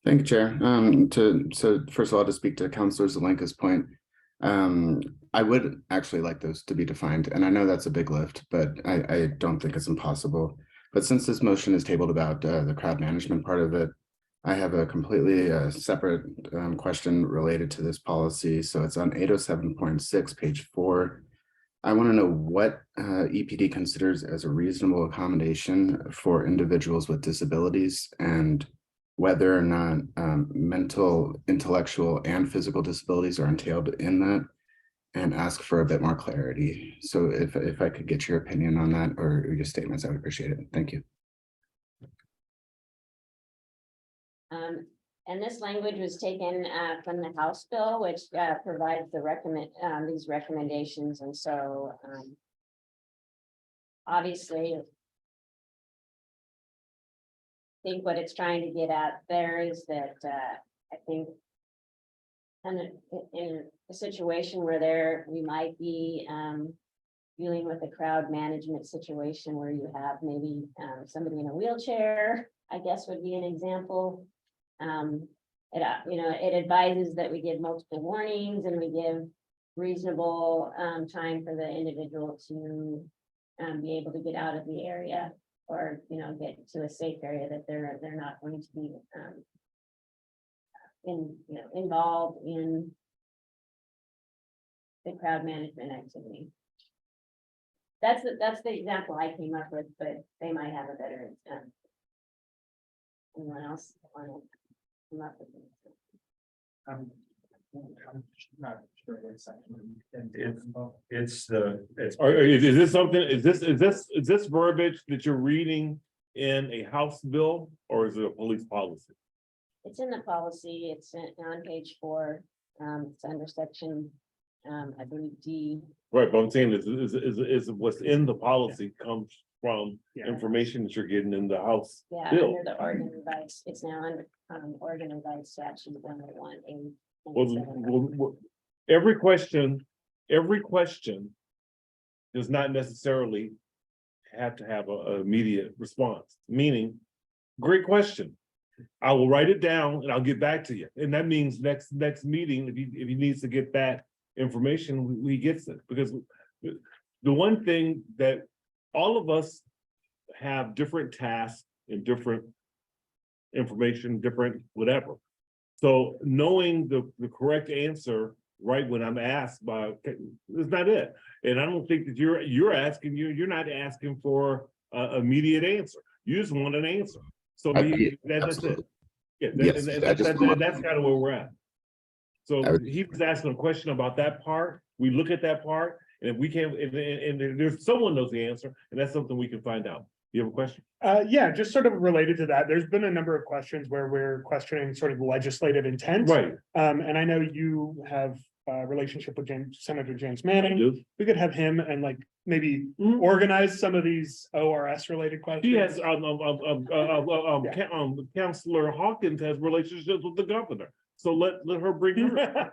Thank you, Chair. So first of all, to speak to Councilor Zelenka's point, I would actually like those to be defined. And I know that's a big lift, but I don't think it's impossible. But since this motion is tabled about the crowd management part of it, I have a completely separate question related to this policy. So it's on 807.6, page 4. I want to know what EPD considers as a reasonable accommodation for individuals with disabilities, and whether or not mental, intellectual, and physical disabilities are entailed in that, and ask for a bit more clarity. So if I could get your opinion on that, or your statements, I would appreciate it. Thank you. And this language was taken from the House bill, which provides these recommendations. And so obviously, I think what it's trying to get at there is that I think in a situation where we might be dealing with a crowd management situation where you have maybe somebody in a wheelchair, I guess would be an example. It advises that we give multiple warnings and we give reasonable time for the individual to be able to get out of the area, or get to a safe area that they're not going to be involved in the crowd management activity. That's the example I came up with, but they might have a better intent. Anyone else want to come up with it? I'm not sure exactly. It's the, it's. Is this something, is this verbiage that you're reading in a House bill, or is it a police policy? It's in the policy, it's on page 4, it's under section, I believe D. Right, but I'm saying is what's in the policy comes from Yeah. information that you're getting in the House Yeah, bill. under the Oregon revised, it's now under, Oregon revised statute 101A. Well, every question does not necessarily have to have a immediate response, meaning, great question. I will write it down and I'll get back to you. And that means next meeting, if he needs to get that information, he gets it. Because the one thing that all of us have different tasks and different information, different whatever. So knowing the correct answer right when I'm asked by, is not it. And I don't think that you're asking, you're not asking for an immediate answer. You just want an answer. So that's it. Yeah, Yes, that's kind of where we're at. So he was asking a question about that part. We look at that part, and if we can't, and there's someone knows the answer, and that's something we can find out. You have a question? Yeah, just sort of related to that, there's been a number of questions where we're questioning sort of legislative intent. Right. And I know you have a relationship with Senator James Manning. Do. We could have him and like maybe Mhm. organize some of these ORS related questions. He has, Councilor Hawkins has relationships with the governor. So let her bring her,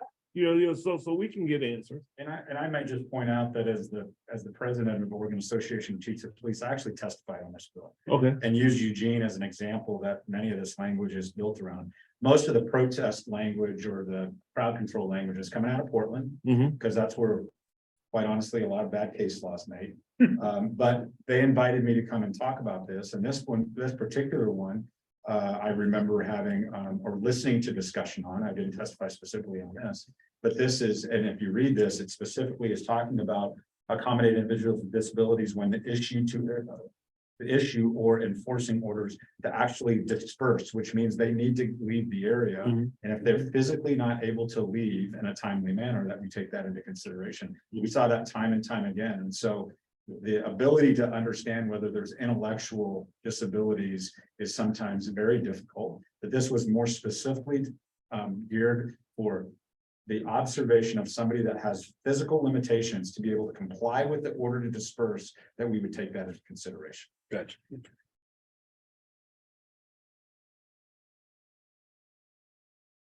so we can get answers. And I might just point out that as the president of the Oregon Association of Chiefs of Police, I actually testified on this bill. Okay. And use Eugene as an example that many of this language is built around. Most of the protest language or the crowd control language is coming out of Portland, Mhm. because that's where, quite honestly, a lot of bad case laws made. But they invited me to come and talk about this, and this particular one, I remember having, or listening to discussion on. I didn't testify specifically on this, but this is, and if you read this, it specifically is talking about accommodate individuals with disabilities when the issue or enforcing orders to actually disperse, which means they need to leave the area. Mhm. And if they're physically not able to leave in a timely manner, that we take that into consideration. We saw that time and time again. And so the ability to understand whether there's intellectual disabilities is sometimes very difficult, but this was more specifically geared for the observation of somebody that has physical limitations to be able to comply with the order to disperse, that we would take that into consideration. Gotcha.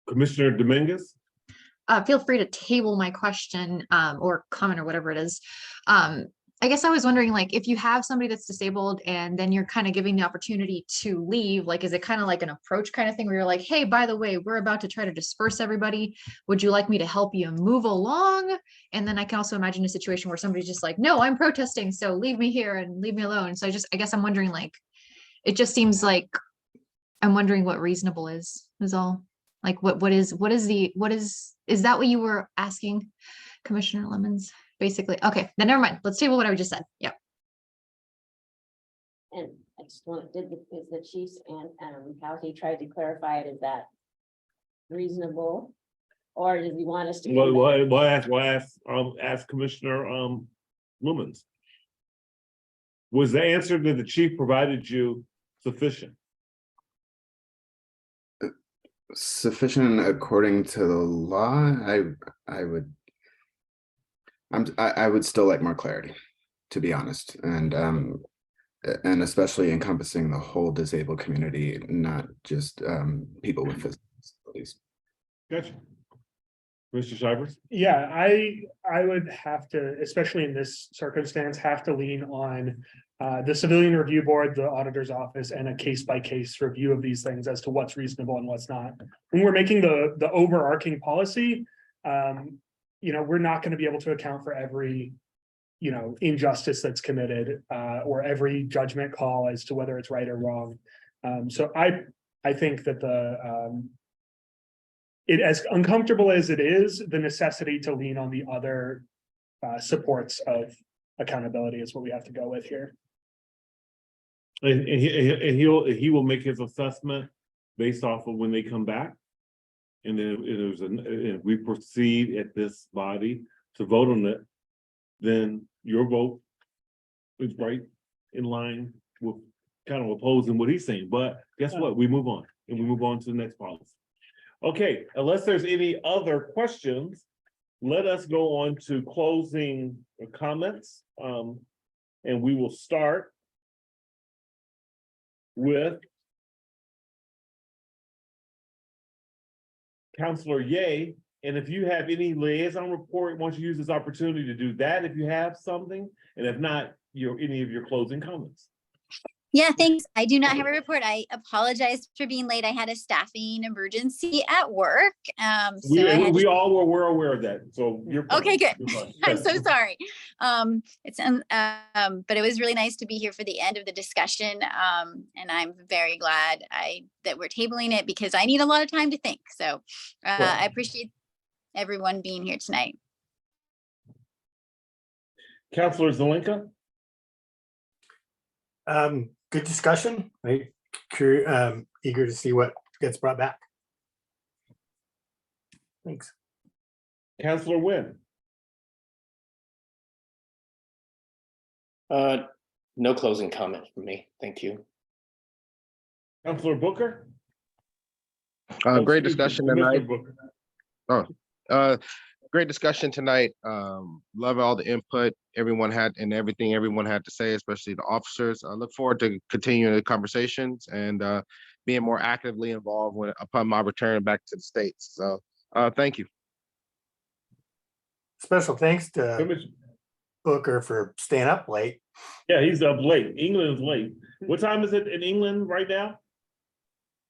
Commissioner Dominguez? Feel free to table my question or comment or whatever it is. I guess I was wondering, like, if you have somebody that's disabled and then you're kind of giving the opportunity to leave, like, is it kind of like an approach kind of thing where you're like, hey, by the way, we're about to try to disperse everybody. Would you like me to help you move along? And then I can also imagine a situation where somebody's just like, no, I'm protesting, so leave me here and leave me alone. So I guess I'm wondering, like, it just seems like I'm wondering what reasonable is all. Like, is that what you were asking, Commissioner Lemons? Basically, okay, then never mind. Let's table what I just said. Yeah. And I just want, is the chiefs and how he tried to clarify it, is that reasonable? Or does he want us to? Ask Commissioner Lumens. Was the answer that the chief provided you sufficient? Sufficient according to the law. I would still like more clarity, to be honest, and especially encompassing the whole disabled community, not just people with physical disabilities. Gotcha. Mr. Shivers? Yeah, I would have to, especially in this circumstance, have to lean on the Civilian Review Board, the Auditor's Office, and a case-by-case review of these things as to what's reasonable and what's not. When we're making the overarching policy, we're not going to be able to account for every, injustice that's committed or every judgment call as to whether it's right or wrong. So I think that it, as uncomfortable as it is, the necessity to lean on the other supports of accountability is what we have to go with here. And he will make his assessment based off of when they come back? and then if we proceed at this body to vote on it, then your vote is right in line with kind of opposing what he's saying. But guess what? We move on, and we move on to the next policy. Okay, unless there's any other questions, let us go on to closing comments. And we will start with Counselor Ye. And if you have any liaison report, why don't you use this opportunity to do that if you have something, and if not, any of your closing comments. Yeah, thanks. I do not have a report. I apologize for being late. I had a staffing emergency at work. We all were aware of that, so you're fine. Okay, good. You're fine. I'm so sorry. But it was really nice to be here for the end of the discussion. And I'm very glad that we're tabling it because I need a lot of time to think. So I appreciate everyone being here tonight. Counselor Zelenka. Good discussion. Eager to see what gets brought back. Thanks. Counselor Wynn. No closing comment from me. Thank you. Counselor Booker. Great discussion tonight. Great discussion tonight. Love all the input everyone had and everything everyone had to say, especially the officers. I look forward to continuing the conversations and being more actively involved upon my return back to the States. So thank you. Special thanks to Booker for staying up late. Yeah, he's up late. England is late. What time is it in England right now?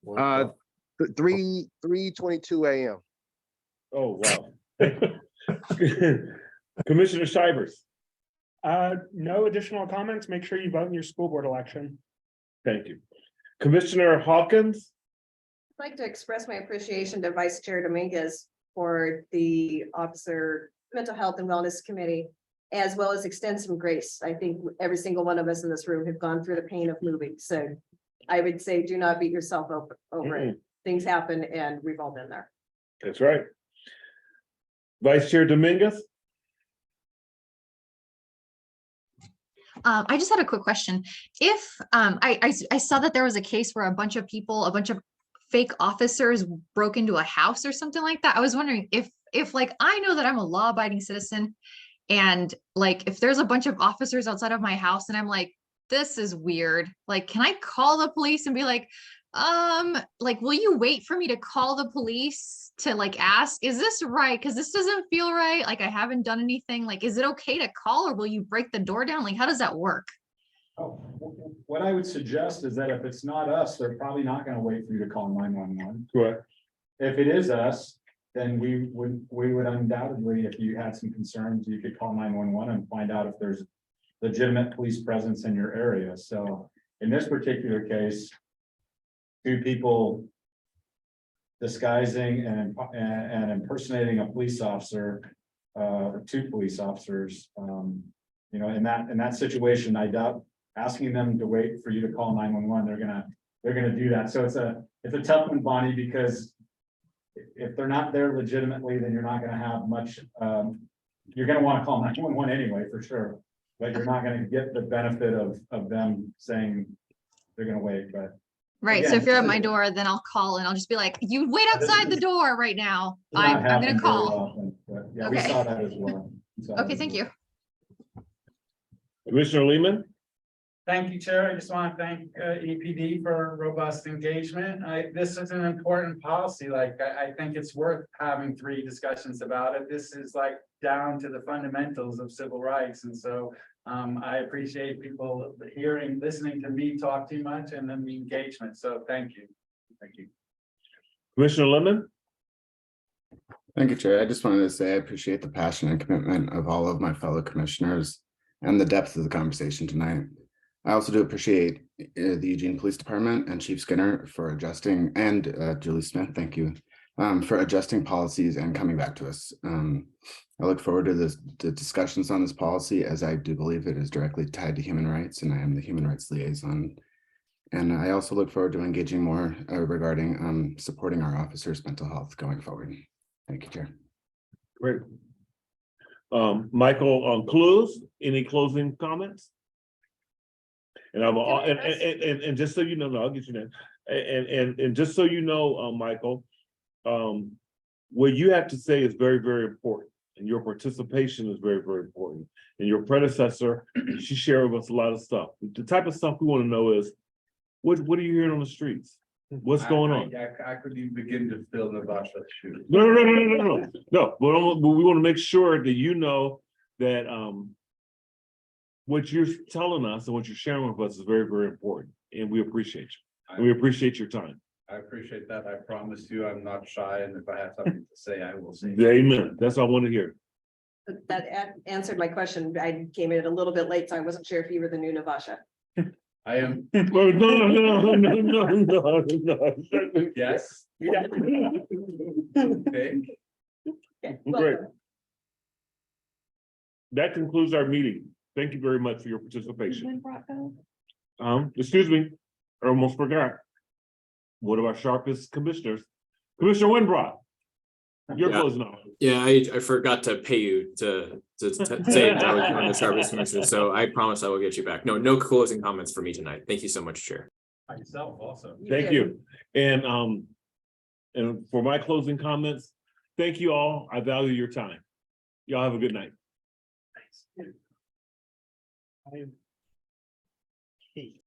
3:22 a.m. Oh, wow. Commissioner Shivers. No additional comments. Make sure you vote in your school board election. Thank you. Commissioner Hawkins. I'd like to express my appreciation to Vice Chair Dominguez for the Officer Mental Health and Wellness Committee, as well as extend some grace. I think every single one of us in this room have gone through the pain of moving. So I would say do not beat yourself up over it. Things happen and we've all been there. That's right. Vice Chair Dominguez. I just had a quick question. If I saw that there was a case where a bunch of fake officers broke into a house or something like that. I was wondering if like I know that I'm a law-abiding citizen, and like if there's a bunch of officers outside of my house and I'm like, this is weird. Like, can I call the police and be like, will you wait for me to call the police to like ask, is this right? Because this doesn't feel right. Like I haven't done anything. Like, is it okay to call, or will you break the door down? Like, how does that work? Oh, what I would suggest is that if it's not us, they're probably not going to wait for you to call 911. Correct. If it is us, then we would undoubtedly, if you had some concerns, you could call 911 and find out if there's legitimate police presence in your area. So in this particular case, two people disguising and impersonating a police officer, two police officers, in that situation, I doubt asking them to wait for you to call 911, they're gonna do that. So it's a tough one, Bonnie, because if they're not there legitimately, then you're not gonna have much, you're gonna want to call 911 anyway, for sure. But you're not gonna get the benefit of them saying they're gonna wait, but. Right. Again, So if you're at my door, then I'll call and I'll just be like, you wait outside the door right now. I'm going to call. Yeah, we saw that as well. Okay, thank you. Commissioner Lehman. Thank you, Chair. I just want to thank EPD for robust engagement. This is an important policy. Like, I think it's worth having 3 discussions about it. This is like down to the fundamentals of civil rights. And so I appreciate people listening to me talk too much, and then the engagement. So thank you. Thank you. Commissioner Lemon. Thank you, Chair. I just wanted to say I appreciate the passion and commitment of all of my fellow commissioners and the depth of the conversation tonight. I also do appreciate the Eugene Police Department and Chief Skinner for adjusting, and Julie Smith, thank you, for adjusting policies and coming back to us. I look forward to the discussions on this policy, as I do believe it is directly tied to human rights, and I am the human rights liaison. And I also look forward to engaging more regarding supporting our officers' mental health going forward. Thank you, Chair. Great. Michael, Clues, any closing comments? And I'm, and just so you know, no, I'll get you that. And just so you know, Michael, what you have to say is very, very important. And your participation is very, very important. And your predecessor, she shared with us a lot of stuff. The type of stuff we want to know is, what are you hearing on the streets? What's going on? I couldn't even begin to fill Navasha's shoes. No. No, but we want to make sure that you know that what you're telling us and what you're sharing with us is very, very important. And we appreciate you. And we appreciate your time. I appreciate that. I promise you, I'm not shy, and if I have something to say, I will say. Amen. That's all I want to hear. That answered my question. I came in a little bit late, so I wasn't sure if you were the new Navasha. I am, Oh, no. yes. Okay, Great. welcome. That concludes our meeting. Thank you very much for your participation. When brought go? Excuse me, I almost forgot. One of our sharpest commissioners, Commissioner Winbrock. You're Yeah. closing off. Yeah, I forgot to pay you to say that I was one of the sharpest commissioners, so I promise I will get you back. No closing comments for me tonight. Thank you so much, Chair. Myself also. Thank you. And for my closing comments, thank you all. I value your time. Y'all have a good night. I hate